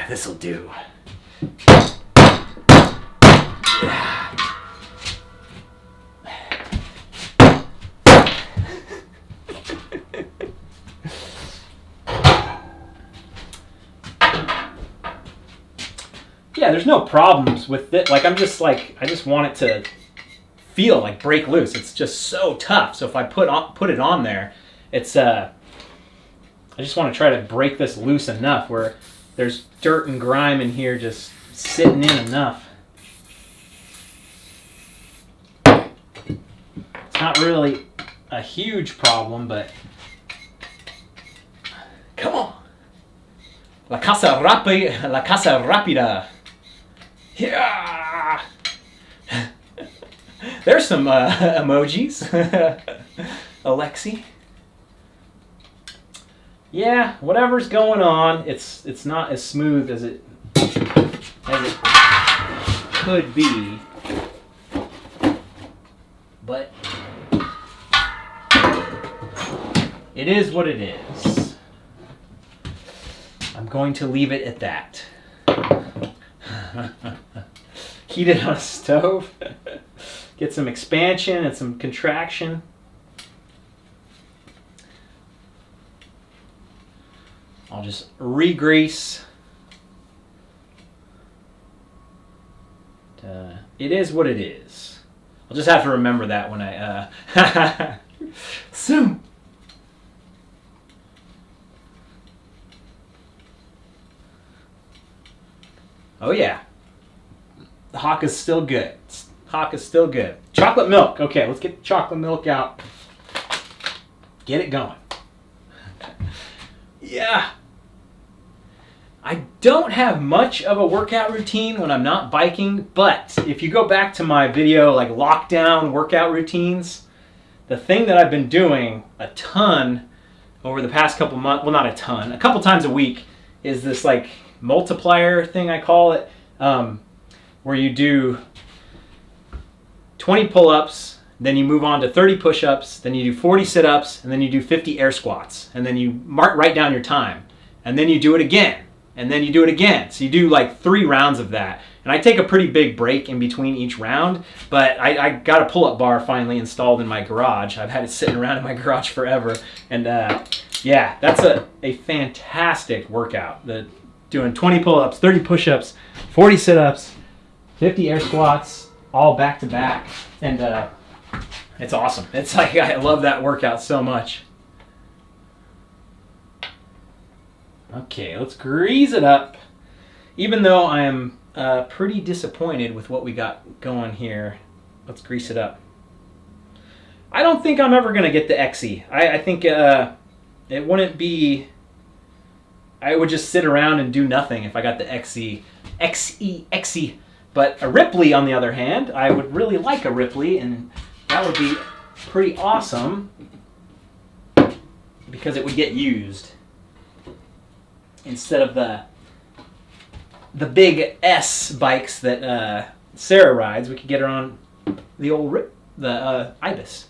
This'll do. Yeah, there's no problems with it. Like I just want it to feel like break loose. It's just so tough. So if I put it on there, it's I just want to try to break this loose enough where there's dirt and grime in here just sitting in enough. It's not really a huge problem, but come on. La casa rápida. Yeah. There's some emojis. Alexi. Yeah, whatever's going on, it's not as smooth as it could be. But it is what it is. I'm going to leave it at that. Heat it on a stove. Get some expansion and some contraction. I'll just re-grease. It is what it is. I'll just have to remember that when I soon. Oh yeah. The hock is still good. Hock is still good. Chocolate milk. Okay, let's get the chocolate milk out. Get it going. Yeah. I don't have much of a workout routine when I'm not biking, but if you go back to my video like lockdown workout routines, the thing that I've been doing a ton over the past couple months, well not a ton, a couple times a week, is this like multiplier thing I call it, where you do 20 pull-ups, then you move on to 30 push-ups, then you do 40 sit-ups, and then you do 50 air squats, and then you write down your time, and then you do it again, and then you do it again. So you do like 3 rounds of that, and I take a pretty big break in between each round, but I got a pull-up bar finally installed in my garage. I've had it sitting around in my garage forever, and yeah, that's a fantastic workout. doing 20 pull-ups, 30 push-ups, 40 sit-ups, 50 air squats, all back to back. And it's awesome. It's like, I love that workout so much. Okay, let's grease it up. Even though I am pretty disappointed with what we got going here, let's grease it up. I don't think I'm ever going to get the XE. I think it wouldn't be... I would just sit around and do nothing if I got the XE. XE. But a Ripley, on the other hand, I would really like a Ripley, and that would be pretty awesome because it would get used instead of the big S bikes that Sarah rides. We could get her on the old Ibis.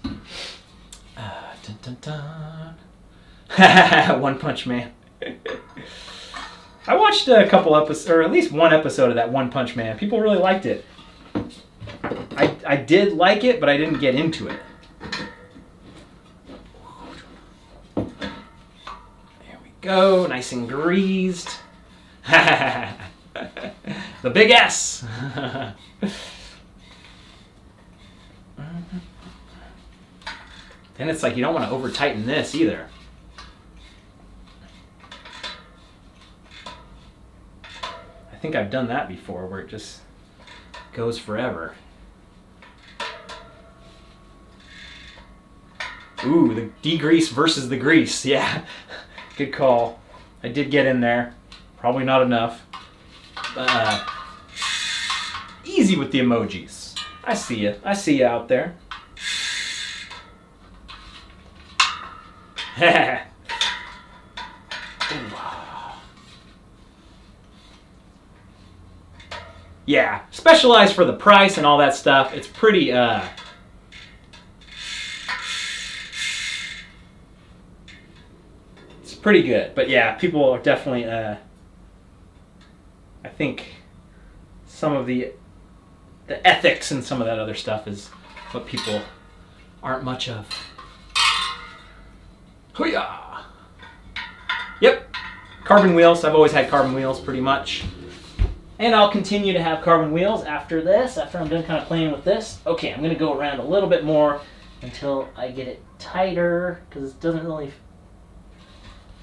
Dun, dun, dun. One Punch Man. I watched a couple episodes, or at least one episode of that One Punch Man. People really liked it. I did like it, but I didn't get into it. There we go, nice and greased. The big S. Then it's like you don't want to over tighten this either. I think I've done that before where it just goes forever. Ooh, the degrease versus the grease. Yeah, good call. I did get in there. Probably not enough. Easy with the emojis. I see you. I see you out there. Yeah, Specialized for the price and all that stuff. It's pretty, it's pretty good. But yeah, people are definitely, I think some of the ethics and some of that other stuff is what people aren't much of. Hoo-yah! Yep, carbon wheels. I've always had carbon wheels pretty much. And I'll continue to have carbon wheels after this, after I'm done kind of playing with this. Okay, I'm going to go around a little bit more until I get it tighter, because it doesn't really...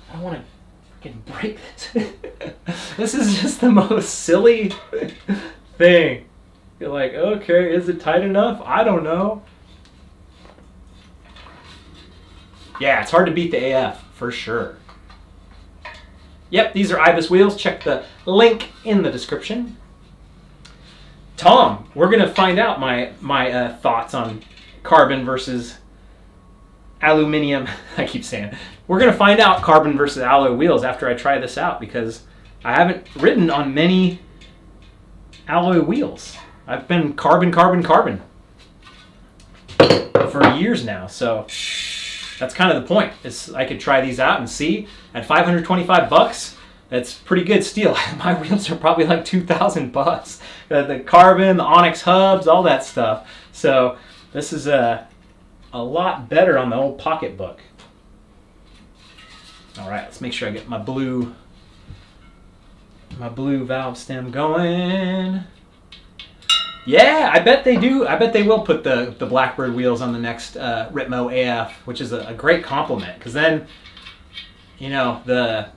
I don't want to freaking break this. This is just the most silly thing. You're like, okay, is it tight enough? I don't know. Yeah, it's hard to beat the AF, for sure. Yep, these are Ibis wheels. Check the link in the description. Tom, we're going to find out my thoughts on carbon versus aluminum. I keep saying. We're going to find out carbon versus alloy wheels after I try this out, because I haven't ridden on many alloy wheels. I've been carbon for years now, so that's kind of the point. Is I could try these out and see. At $525, that's pretty good steal. My wheels are probably like $2,000. The carbon, the Onyx hubs, all that stuff. So this is a lot better on the old pocketbook. All right, let's make sure I get my blue valve stem going. Yeah, I bet they do. I bet they will put the Blackbird wheels on the next Ritmo AF, which is a great compliment, because then, you know, the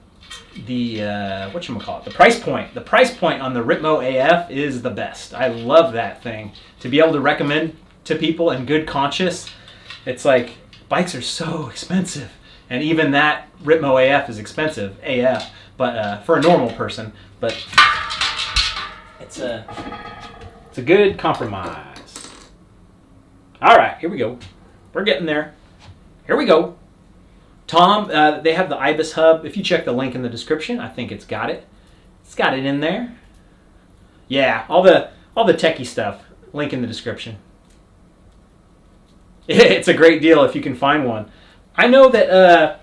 whatchamacallit, the price point. The price point on the Ritmo AF is the best. I love that thing. To be able to recommend to people in good conscience, it's like, bikes are so expensive. And even that Ritmo AF is expensive, AF, but for a normal person. But it's a good compromise. All right, here we go. We're getting there. Here we go. Tom, they have the Ibis hub. If you check the link in the description, I think it's got it. It's got it in there. Yeah, all the techie stuff. Link in the description. It's a great deal if you can find one. I know that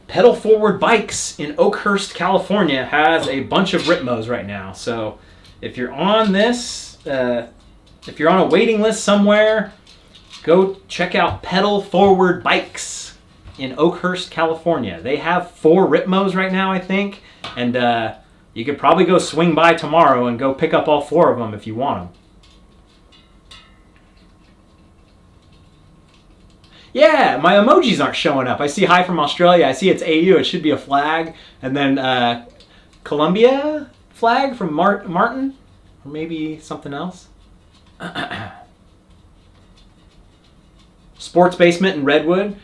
Pedal Forward Bikes in Oakhurst, California has a bunch of Ritmos right now. So if you're on this, if you're on a waiting list somewhere, go check out Pedal Forward Bikes in Oakhurst, California. They have 4 Ritmos right now, I think, and You could probably go swing by tomorrow and go pick up all 4 of them if you want them. Yeah, my emojis aren't showing up. I see hi from Australia. I see it's AU. It should be a flag. And then Colombia flag from Martin. Or maybe something else. Sports Basement in Redwood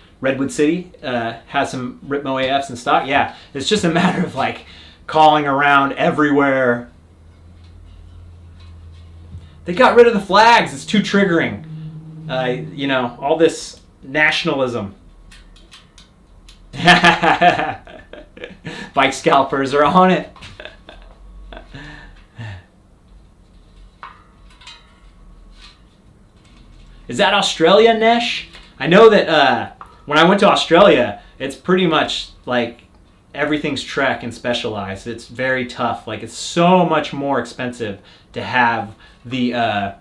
City, has some Ripmo AFs in stock. Yeah, it's just a matter of like calling around everywhere. They got rid of the flags. It's too triggering. You know, all this nationalism. Bike scalpers are on it. Is that Australia, Nesh? I know that when I went to Australia, it's pretty much like everything's Trek and Specialized. It's very tough. Like, it's so much more expensive to have the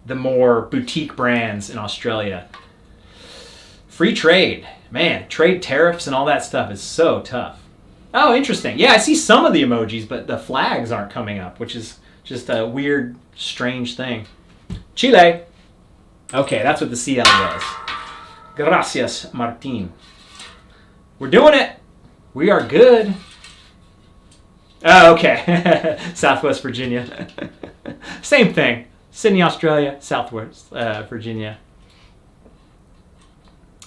more boutique brands in Australia. Free trade. Man, trade tariffs and all that stuff is so tough. Oh, interesting. Yeah, I see some of the emojis, but the flags aren't coming up, which is just a weird, strange thing. Chile. Okay, that's what the CL was. Gracias, Martin. We're doing it. We are good. Oh, okay. Southwest Virginia. Same thing. Sydney, Australia. Southwest Virginia.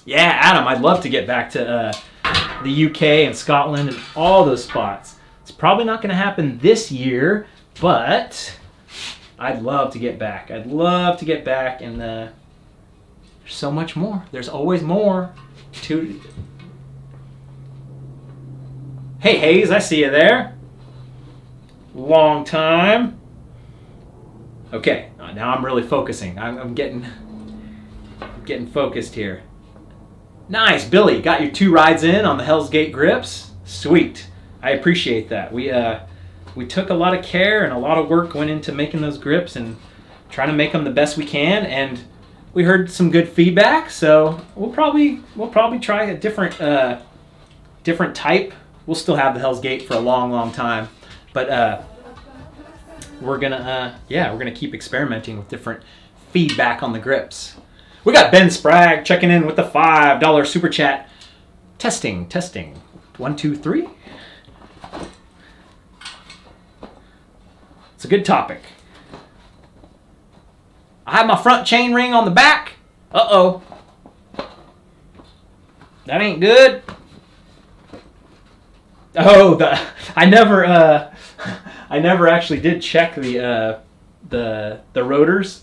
Yeah, Adam, I'd love to get back to the UK and Scotland and all those spots. It's probably not going to happen this year, but I'd love to get back. I'd love to get back, and there's so much more. There's always more. Hey, Hayes, I see you there. Long time. Okay, now I'm really focusing. I'm getting focused here. Nice, Billy. Got your 2 rides in on the Hell's Gate grips. Sweet. I appreciate that. We took a lot of care and a lot of work went into making those grips and trying to make them the best we can. And we heard some good feedback, so we'll probably try a different type. We'll still have the Hell's Gate for a long, long time, but we're gonna keep experimenting with different feedback on the grips. We got Ben Spragg checking in with the $5 super chat. Testing. 1, 2, 3. It's a good topic. I have my front chain ring on the back. Uh-oh. That ain't good. Oh, I never actually did check the rotors.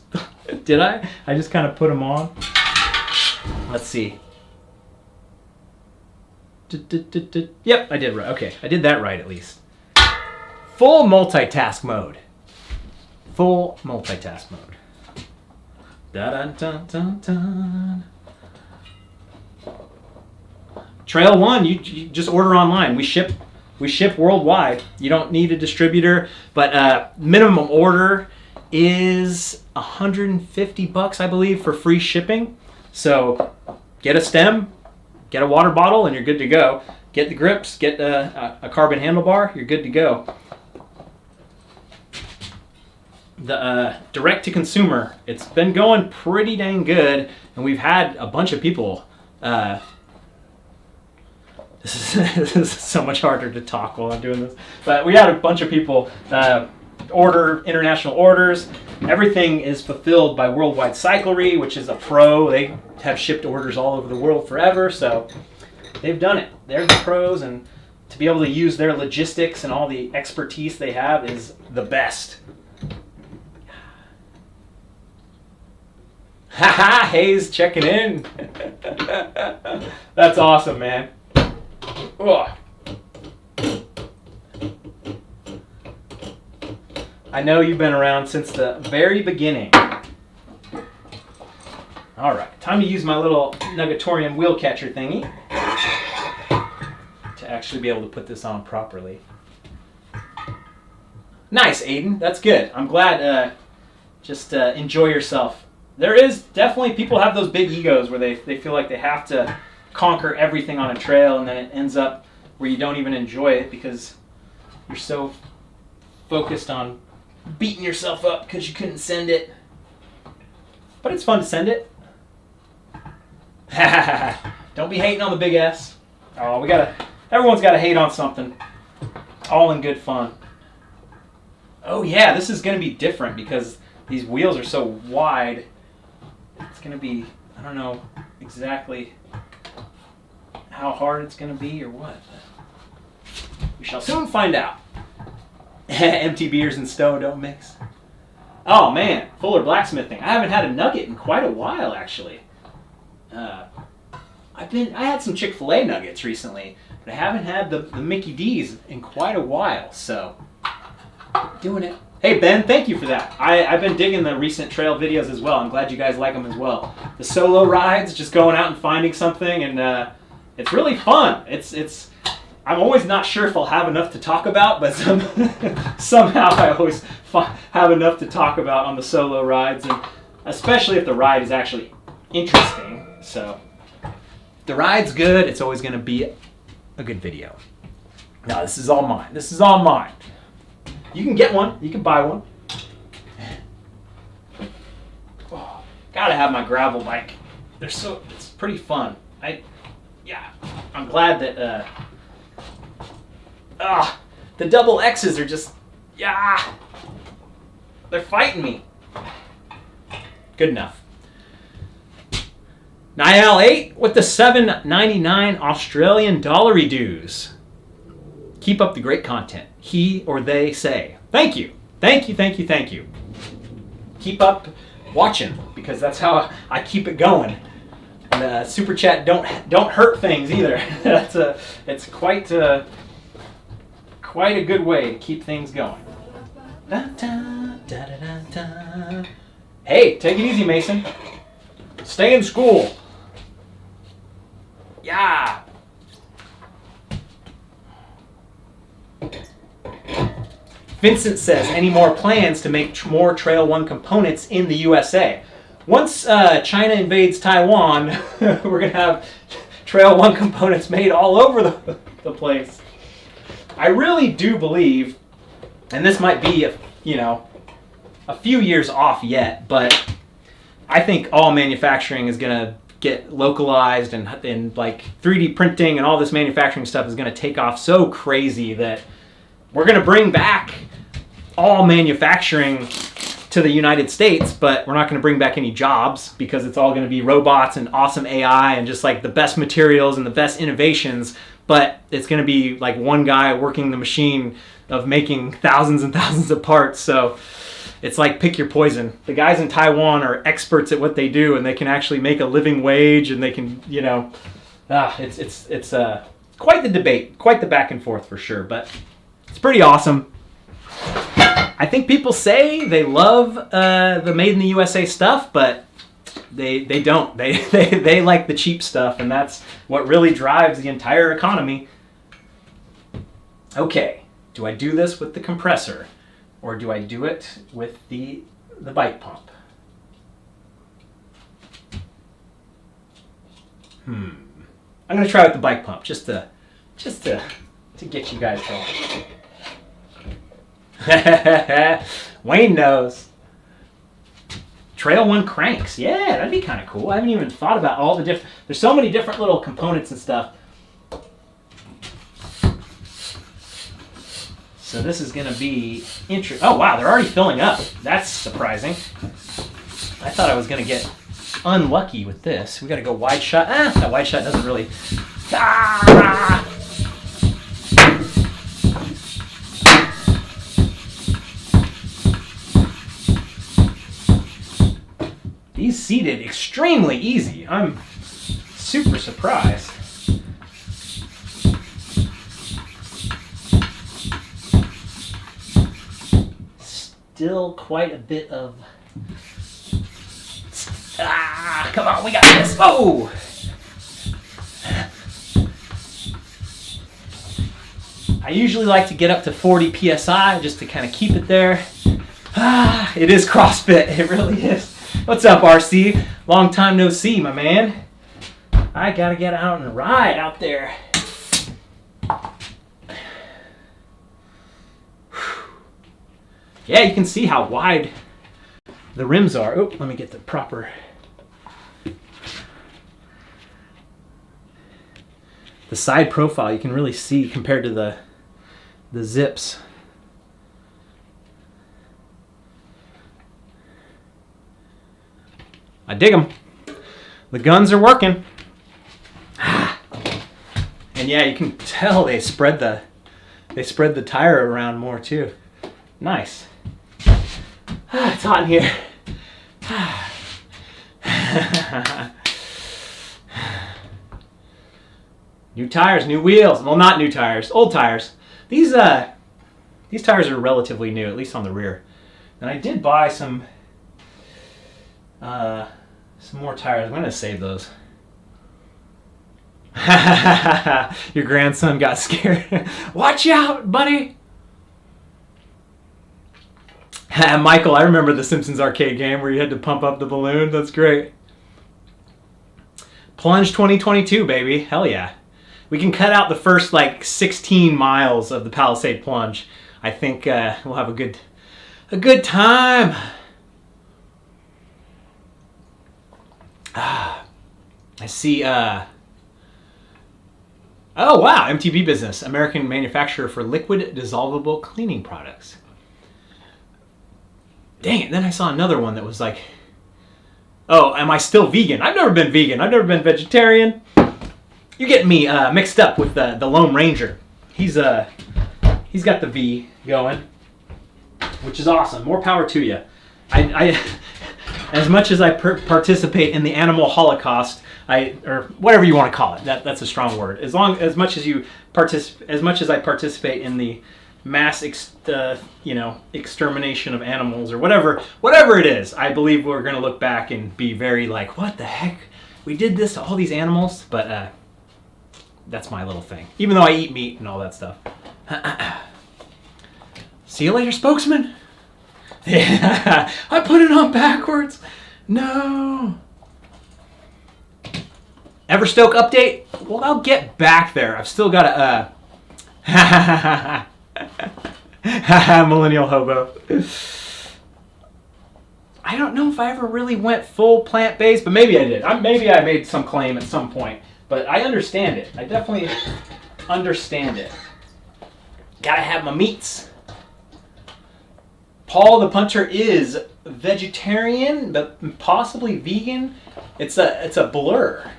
Did I? I just kind of put them on. Let's see. Yep, I did right. Okay, I did that right at least. Full multitask mode. Dun-dun-dun-dun-dun. Trail 1, you just order online. We ship worldwide. You don't need a distributor, but minimum order is $150, I believe, for free shipping. So get a stem, get a water bottle, and you're good to go. Get the grips, get a carbon handlebar, you're good to go. The direct to consumer, it's been going pretty dang good, and we've had a bunch of people. This is so much harder to talk while I'm doing this, but we had a bunch of people order international orders. Everything is fulfilled by Worldwide Cyclery, which is a pro. They have shipped orders all over the world forever, so they've done it. They're the pros, and to be able to use their logistics and all the expertise they have is the best. Haha, Hayes checking in. That's awesome, man. Ugh. I know you've been around since the very beginning. All right, time to use my little Nugatorium wheel catcher thingy to actually be able to put this on properly. Nice, Aiden. That's good. I'm glad. Just enjoy yourself. There is definitely, people have those big egos where they feel like they have to conquer everything on a trail, and then it ends up where you don't even enjoy it because you're so focused on beating yourself up because you couldn't send it. But it's fun to send it. Don't be hating on the big S. Oh, everyone's gotta hate on something. All in good fun. Oh yeah, this is gonna be different because these wheels are so wide. It's gonna be, I don't know exactly how hard it's gonna be or what. We shall soon find out. Empty beers and stone don't mix. Oh man, Fuller Blacksmithing. I haven't had a nugget in quite a while actually. I had some Chick-fil-A nuggets recently, but I haven't had the Mickey D's in quite a while, so doing it. Hey Ben, thank you for that. I've been digging the recent trail videos as well. I'm glad you guys like them as well. The solo rides, just going out and finding something, and it's really fun. I'm always not sure if I'll have enough to talk about, but somehow I always have enough to talk about on the solo rides, and especially if the ride is actually interesting. So if the ride's good, it's always going to be a good video. Now this is all mine. This is all mine. You can get one. You can buy one. Oh, gotta have my gravel bike. It's pretty fun. I'm glad that the double X's are just, they're fighting me. Good enough. Niall 8 with the $7.99 Australian dollary dues. Keep up the great content. He or they say. Thank you. Thank you, thank you, thank you. Keep up watching because that's how I keep it going. And super chat don't hurt things either. It's quite a good way to keep things going. Hey, take it easy, Mason. Stay in school. Yeah. Vincent says, any more plans to make more Trail 1 components in the USA? Once China invades Taiwan, we're going to have Trail 1 components made all over the place. I really do believe, and this might be a few years off yet, but I think all manufacturing is going to get localized and like 3D printing and all this manufacturing stuff is going to take off so crazy that we're going to bring back all manufacturing to the United States, but we're not going to bring back any jobs because it's all going to be robots and awesome AI and just like the best materials and the best innovations, but it's going to be like one guy working the machine of making thousands and thousands of parts. So it's like pick your poison. The guys in Taiwan are experts at what they do and they can actually make a living wage and they can, it's quite the debate, quite the back and forth for sure, but it's pretty awesome. I think people say they love the Made in the USA stuff, but they don't. They like the cheap stuff, and that's what really drives the entire economy. Okay, do I do this with the compressor, or do I do it with the bike pump? I'm gonna try with the bike pump just to get you guys going. Wayne knows. Trail 1 cranks. Yeah, that'd be kind of cool. I haven't even thought about all the different... There's so many different little components and stuff. So this is going to be interesting. Oh, wow, they're already filling up. That's surprising. I thought I was going to get unlucky with this. We got to go wide shot. That wide shot doesn't really... These seated extremely easy. I'm super surprised. Still quite a bit of... come on, we got this. Oh! I usually like to get up to 40 PSI just to kind of keep it there. It is CrossFit. It really is. What's up, RC? Long time no see, my man. I gotta get out and ride out there. Yeah, you can see how wide the rims are. Oh, let me get the proper... The side profile you can really see compared to the zips. I dig them. The guns are working. And yeah, you can tell they spread the tire around more too. Nice. It's hot in here. New tires, new wheels. Well, not new tires, old tires. These tires are relatively new, at least on the rear. And I did buy some more tires. I'm gonna save those. Your grandson got scared. Watch out, buddy. Michael, I remember the Simpsons arcade game where you had to pump up the balloon. That's great. Plunge 2022, baby. Hell yeah. We can cut out the first like 16 miles of the Palisade Plunge. I think we'll have a good time. I see. Oh wow, MTB Business, American manufacturer for liquid dissolvable cleaning products. Dang it! Then I saw another one that was like, oh, am I still vegan? I've never been vegan. I've never been vegetarian. You get me mixed up with the Lone Ranger. He's got the V going, which is awesome. More power to you. I as much as I participate in the animal holocaust, or whatever you want to call it. That's a strong word. As much as I participate in the mass extermination of animals or whatever it is, I believe we're going to look back and be very like, what the heck? We did this to all these animals, but that's my little thing. Even though I eat meat and all that stuff. See you later, spokesman. Yeah, I put it on backwards. No. Everstoke update? Well, I'll get back there. I've still got to millennial hobo. I don't know if I ever really went full plant-based, but maybe I did. Maybe I made some claim at some point. But I understand it. I definitely understand it. Gotta have my meats. Paul the Punter is vegetarian, but possibly vegan. It's a blur.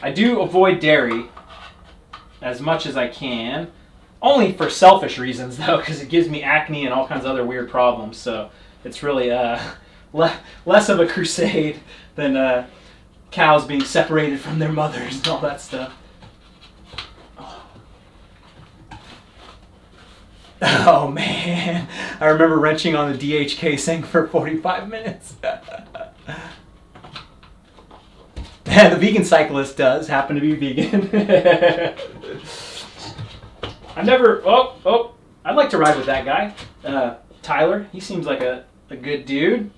I do avoid dairy as much as I can. Only for selfish reasons, though, because it gives me acne and all kinds of other weird problems. So it's really less of a crusade than cows being separated from their mothers and all that stuff. Oh, man. I remember wrenching on the DH casing for 45 minutes. The vegan cyclist does happen to be vegan. I've never... Oh, I'd like to ride with that guy. Tyler, he seems like a good dude.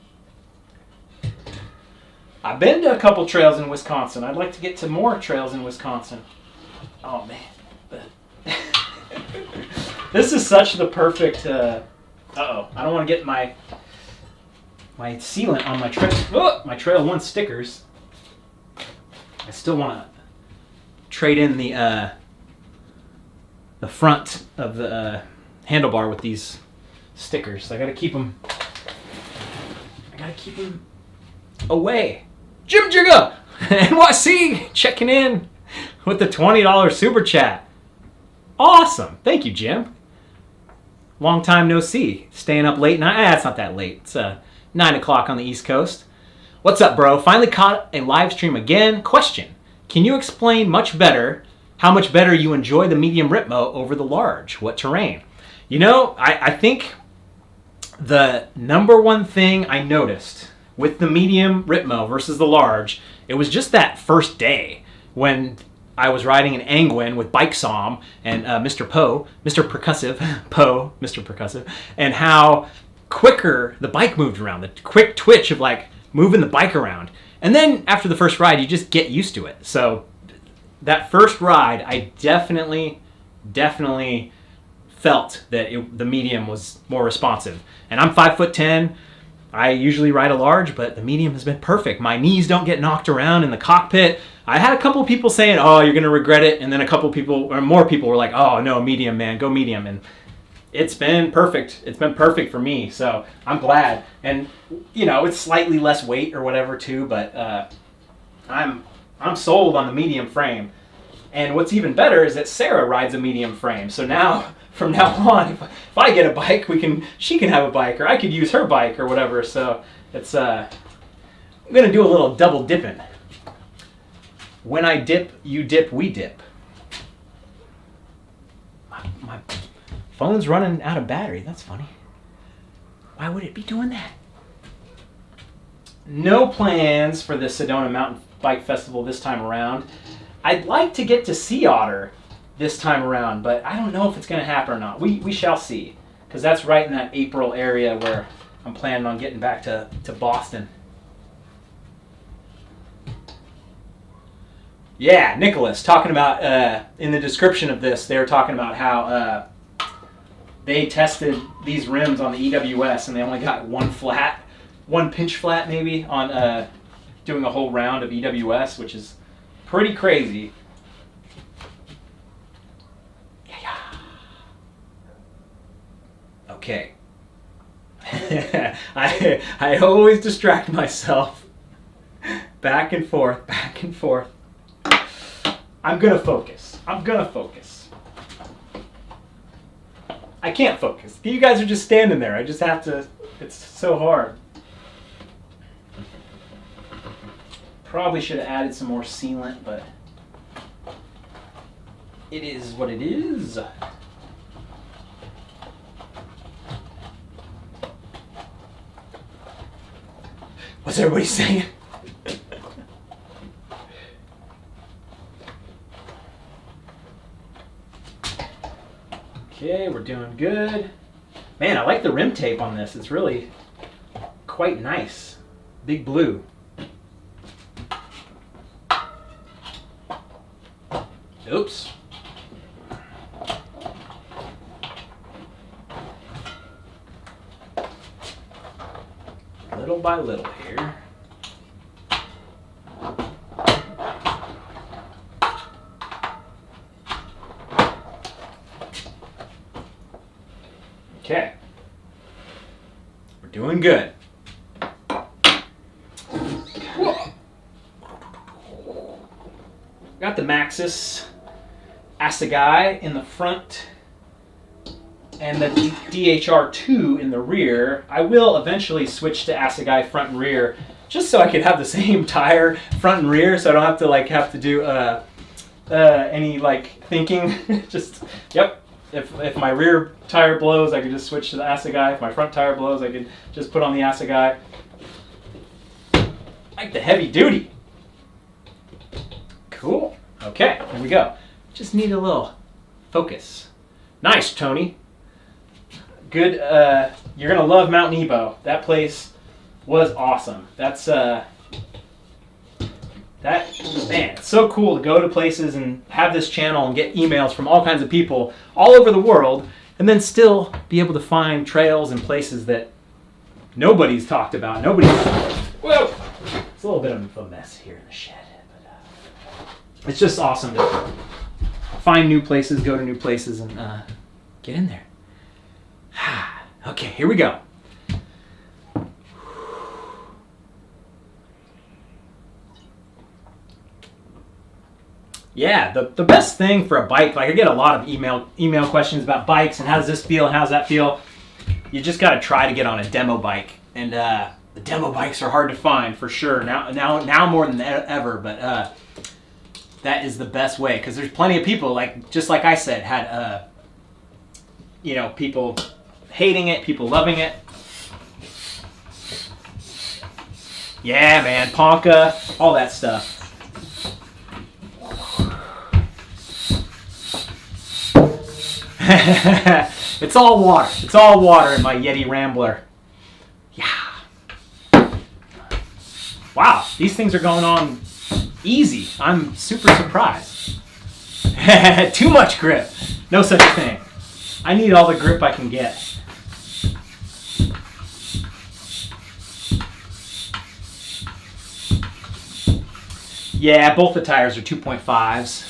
I've been to a couple trails in Wisconsin. I'd like to get to more trails in Wisconsin. Oh, man. This is such the perfect... uh-oh. I don't want to get my sealant on my my Trail 1 stickers. I still want to trade in the front of the handlebar with these stickers. I gotta keep them away. Jim Jigga NYC checking in with the $20 super chat. Awesome. Thank you, Jim. Long time no see. Staying up late night. It's not that late. It's 9 o'clock on the East Coast. What's up, bro? Finally caught a live stream again. Question. Can you explain how much better you enjoy the medium Ripmo over the large? What terrain? You know, I think the number one thing I noticed with the medium Ripmo versus the large, it was just that first day when I was riding an Angwin with Bike Som and Mr. Percussive, and how quicker the bike moved around, the quick twitch of like moving the bike around. And then after the first ride, you just get used to it. So that first ride, I definitely felt that the medium was more responsive. And I'm 5'10". I usually ride a large, but the medium has been perfect. My knees don't get knocked around in the cockpit. I had a couple people saying, "Oh, you're going to regret it," and then a couple people, or more people, were like, "Oh no, medium, man, go medium." And it's been perfect. It's been perfect for me, so I'm glad. And it's slightly less weight or whatever too, but I'm sold on the medium frame. And what's even better is that Sarah rides a medium frame. So now, from now on, if I get a bike, she can have a bike, or I could use her bike or whatever. So it's I'm gonna do a little double dipping. When I dip, you dip, we dip. My phone's running out of battery. That's funny. Why would it be doing that? No plans for the Sedona Mountain Bike Festival this time around. I'd like to get to Sea Otter this time around, but I don't know if it's going to happen or not. We shall see, because that's right in that April area where I'm planning on getting back to Boston. Yeah, Nicholas, talking about, in the description of this, they were talking about how they tested these rims on the EWS and they only got one pinch flat maybe on doing a whole round of EWS, which is pretty crazy. Yeah. Okay. I always distract myself. Back and forth, back and forth. I'm gonna focus. I can't focus. You guys are just standing there. I just have to. It's so hard. Probably should have added some more sealant, but it is what it is. What's everybody saying? Okay, we're doing good. Man, I like the rim tape on this. It's really quite nice. Big blue. Oops. Little by little here. Okay. We're doing good. Got the Maxxis Assegai in the front and the DHR2 in the rear. I will eventually switch to Assegai front and rear just so I could have the same tire front and rear, so I don't have to do any thinking. Just yep. If my rear tire blows, I could just switch to the Assegai. If my front tire blows, I could just put on the Assegai. Like the heavy duty. Cool. Okay, here we go. Just need a little focus. Nice, Tony. Good. You're gonna love Mount Nebo. That place was awesome. That's it's so cool to go to places and have this channel and get emails from all kinds of people all over the world, and then still be able to find trails and places that nobody's talked about. Whoa! It's a little bit of a mess here in the shed, but it's just awesome to find new places, go to new places, and get in there. Okay, here we go. Yeah, the best thing for a bike, I get a lot of email questions about bikes and how does this feel and how does that feel. You just got to try to get on a demo bike, and the demo bikes are hard to find for sure now more than ever. But that is the best way, because there's plenty of people just like I said had people hating it, people loving it. Yeah, man, Ponca, all that stuff. It's all water. It's all water in my Yeti Rambler. Yeah. Wow, these things are going on easy. I'm super surprised. Too much grip. No such thing. I need all the grip I can get. Yeah, both the tires are 2.5s.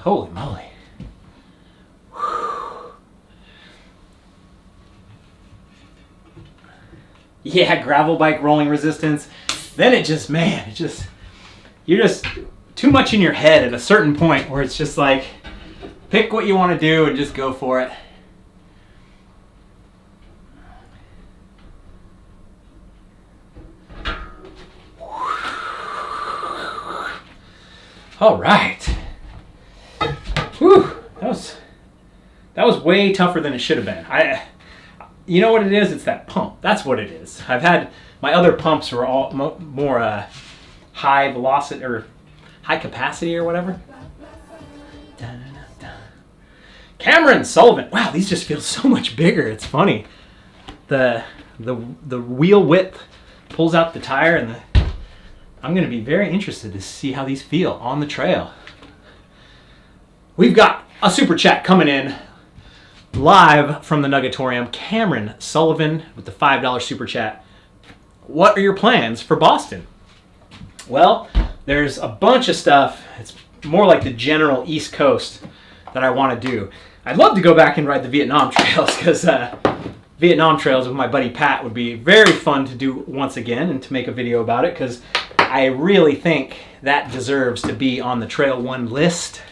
Holy moly. Yeah, gravel bike rolling resistance. Then it just, man, you're just too much in your head at a certain point where it's just like, pick what you want to do and just go for it. All right. Whew, that was way tougher than it should have been. You know what it is? It's that pump. That's what it is. I've had my other pumps were all more high velocity or high capacity or whatever. Cameron Sullivan. Wow, these just feel so much bigger. It's funny. The wheel width pulls out the tire, and I'm going to be very interested to see how these feel on the trail. We've got a super chat coming in live from the Nugatorium. Cameron Sullivan with the $5 super chat. What are your plans for Boston? Well, there's a bunch of stuff. It's more like the general East Coast that I want to do. I'd love to go back and ride the Vietnam trails because Vietnam trails with my buddy Pat would be very fun to do once again and to make a video about it because I really think that deserves to be on the Trail One list.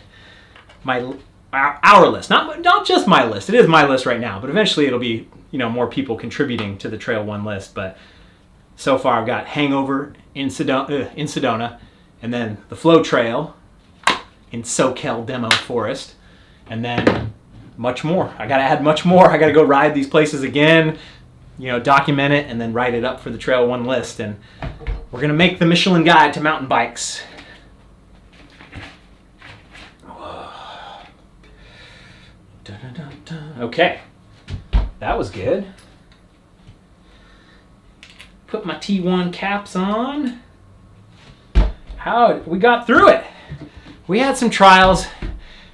Our list, not just my list. It is my list right now, but eventually it'll be more people contributing to the Trail One list. But so far I've got Hangover in Sedona, and then the Flow Trail in Soquel Demo Forest, and then much more. I gotta add much more. I gotta go ride these places again, document it, and then write it up for the Trail One list. And we're gonna make the Michelin Guide to mountain bikes. Okay, that was good. Put my T1 caps on. We got through it. We had some trials.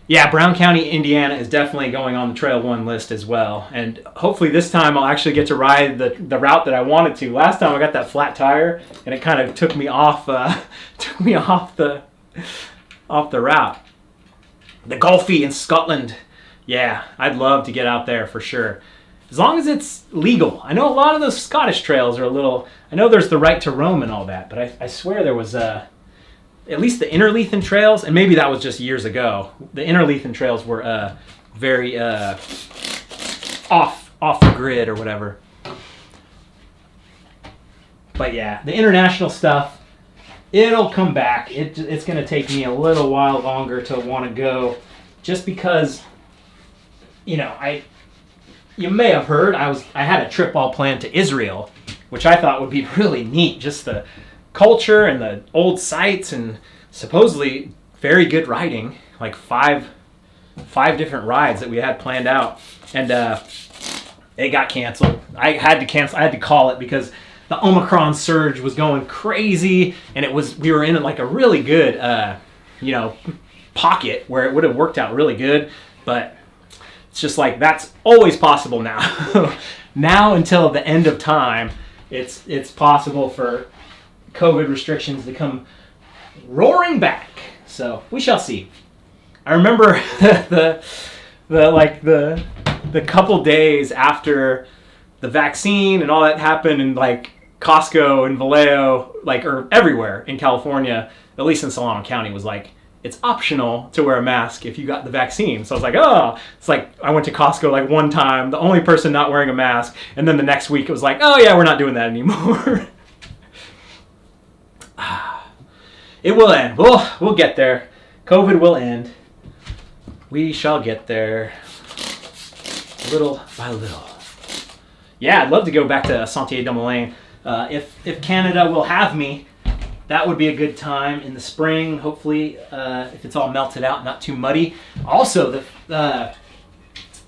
Yeah, Brown County, Indiana is definitely going on the Trail One list as well. And hopefully this time I'll actually get to ride the route that I wanted to. Last time I got that flat tire and it kind of took me off the route. The Gulfie in Scotland. Yeah, I'd love to get out there for sure. As long as it's legal. I know a lot of those Scottish trails are I know there's the right to roam and all that, but I swear there was at least the Interlethen trails, and maybe that was just years ago. The Interlethen trails were very off the grid or whatever. But yeah, the international stuff, it'll come back. It's going to take me a little while longer to want to go, just because, you may have heard I had a trip all planned to Israel, which I thought would be really neat. Just the culture and the old sites and supposedly very good riding, like five different rides that we had planned out, and it got canceled. I had to call it because the Omicron surge was going crazy, and we were in like a really good pocket where it would have worked out really good, but it's just like that's always possible now. Now until the end of time, it's possible for COVID restrictions to come roaring back. So we shall see. I remember the couple days after the vaccine and all that happened, and like Costco and Vallejo, or everywhere in California, at least in Solano County, was like, it's optional to wear a mask if you got the vaccine. So I was like, oh, it's like I went to Costco one time, the only person not wearing a mask, and then the next week it was like, oh yeah, we're not doing that anymore. It will end. We'll get there. COVID will end. We shall get there, little by little. Yeah, I'd love to go back to Sentier-du-Moulin. If Canada will have me, that would be a good time in the spring, hopefully, if it's all melted out, not too muddy. Also, the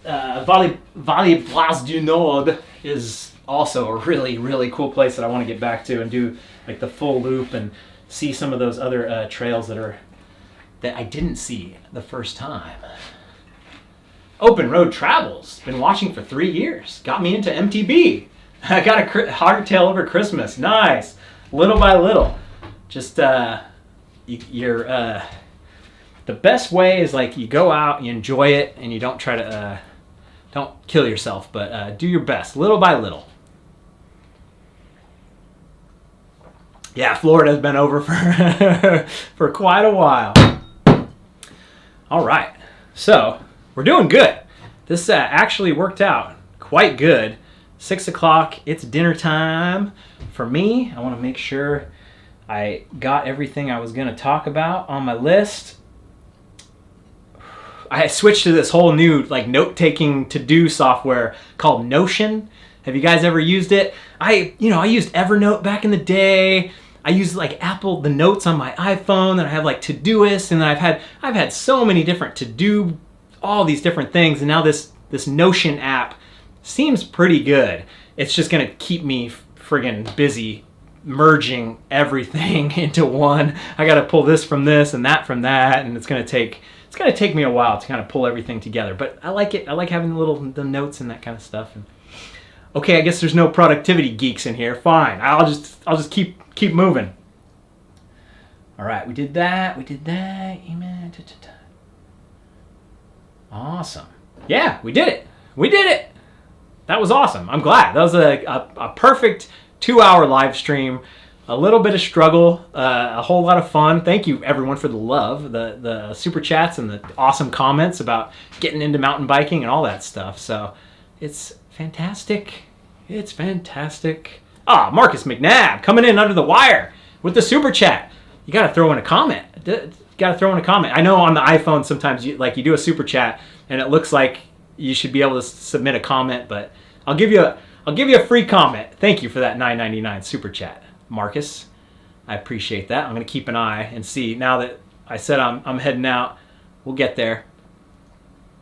Vallée Blas du Nord is also a really, really cool place that I want to get back to and do like the full loop and see some of those other trails that I didn't see the first time. Open Road Travels, been watching for 3 years, got me into MTB. I got a hardtail over Christmas, nice. Little by little, just the best way is like you go out, you enjoy it, and you don't try to don't kill yourself, but do your best, little by little. Yeah, Florida's been over for quite a while. All right, so we're doing good. This actually worked out quite good. 6 o'clock, it's dinner time for me. I want to make sure I got everything I was going to talk about on my list. I switched to this whole new like note-taking to-do software called Notion. Have you guys ever used it? I used Evernote back in the day. I use like the notes on my iPhone, and I have like Todoist, and then I've had so many different to-do, all these different things, and now this Notion app seems pretty good. It's just gonna keep me friggin' busy merging everything into one. I gotta pull this from this and that from that, and it's gonna take me a while to kind of pull everything together. But I like it. I like having the notes and that kind of stuff. And okay, I guess there's no productivity geeks in here. Fine. I'll just keep moving. All right, we did that. Amen. Awesome. Yeah, we did it. That was awesome. I'm glad. That was a perfect 2-hour live stream. A little bit of struggle, a whole lot of fun. Thank you everyone for the love, the super chats and the awesome comments about getting into mountain biking and all that stuff. So it's fantastic. Ah, Marcus McNabb coming in under the wire with the super chat. You got to throw in a comment. I know on the iPhone sometimes you do a super chat and it looks like you should be able to submit a comment, but I'll give you a free comment. Thank you for that $9.99 super chat, Marcus. I appreciate that. I'm going to keep an eye and see. Now that I said I'm heading out, we'll get there.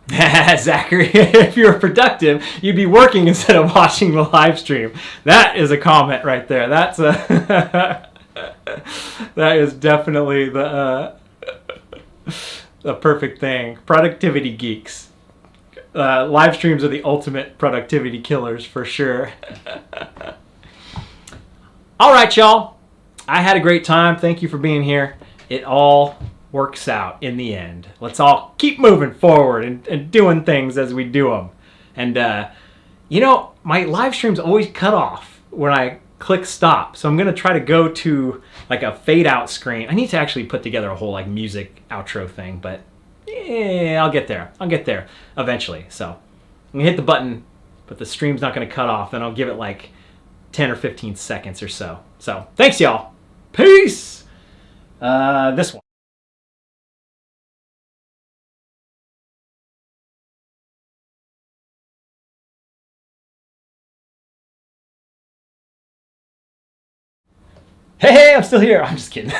Zachary, if you were productive, you'd be working instead of watching the live stream. That is a comment right there. That's that is definitely the perfect thing. Productivity geeks. Live streams are the ultimate productivity killers for sure. All right, y'all. I had a great time. Thank you for being here. It all works out in the end. Let's all keep moving forward and doing things as we do them. And, my live streams always cut off when I click stop. So I'm going to try to go to like a fade out screen. I need to actually put together a whole like music outro thing, but yeah, I'll get there. Eventually. So I'm going to hit the button, but the stream's not going to cut off, and I'll give it like 10 or 15 seconds or so. So thanks, y'all. Peace. This one. Hey, I'm still here. I'm just kidding.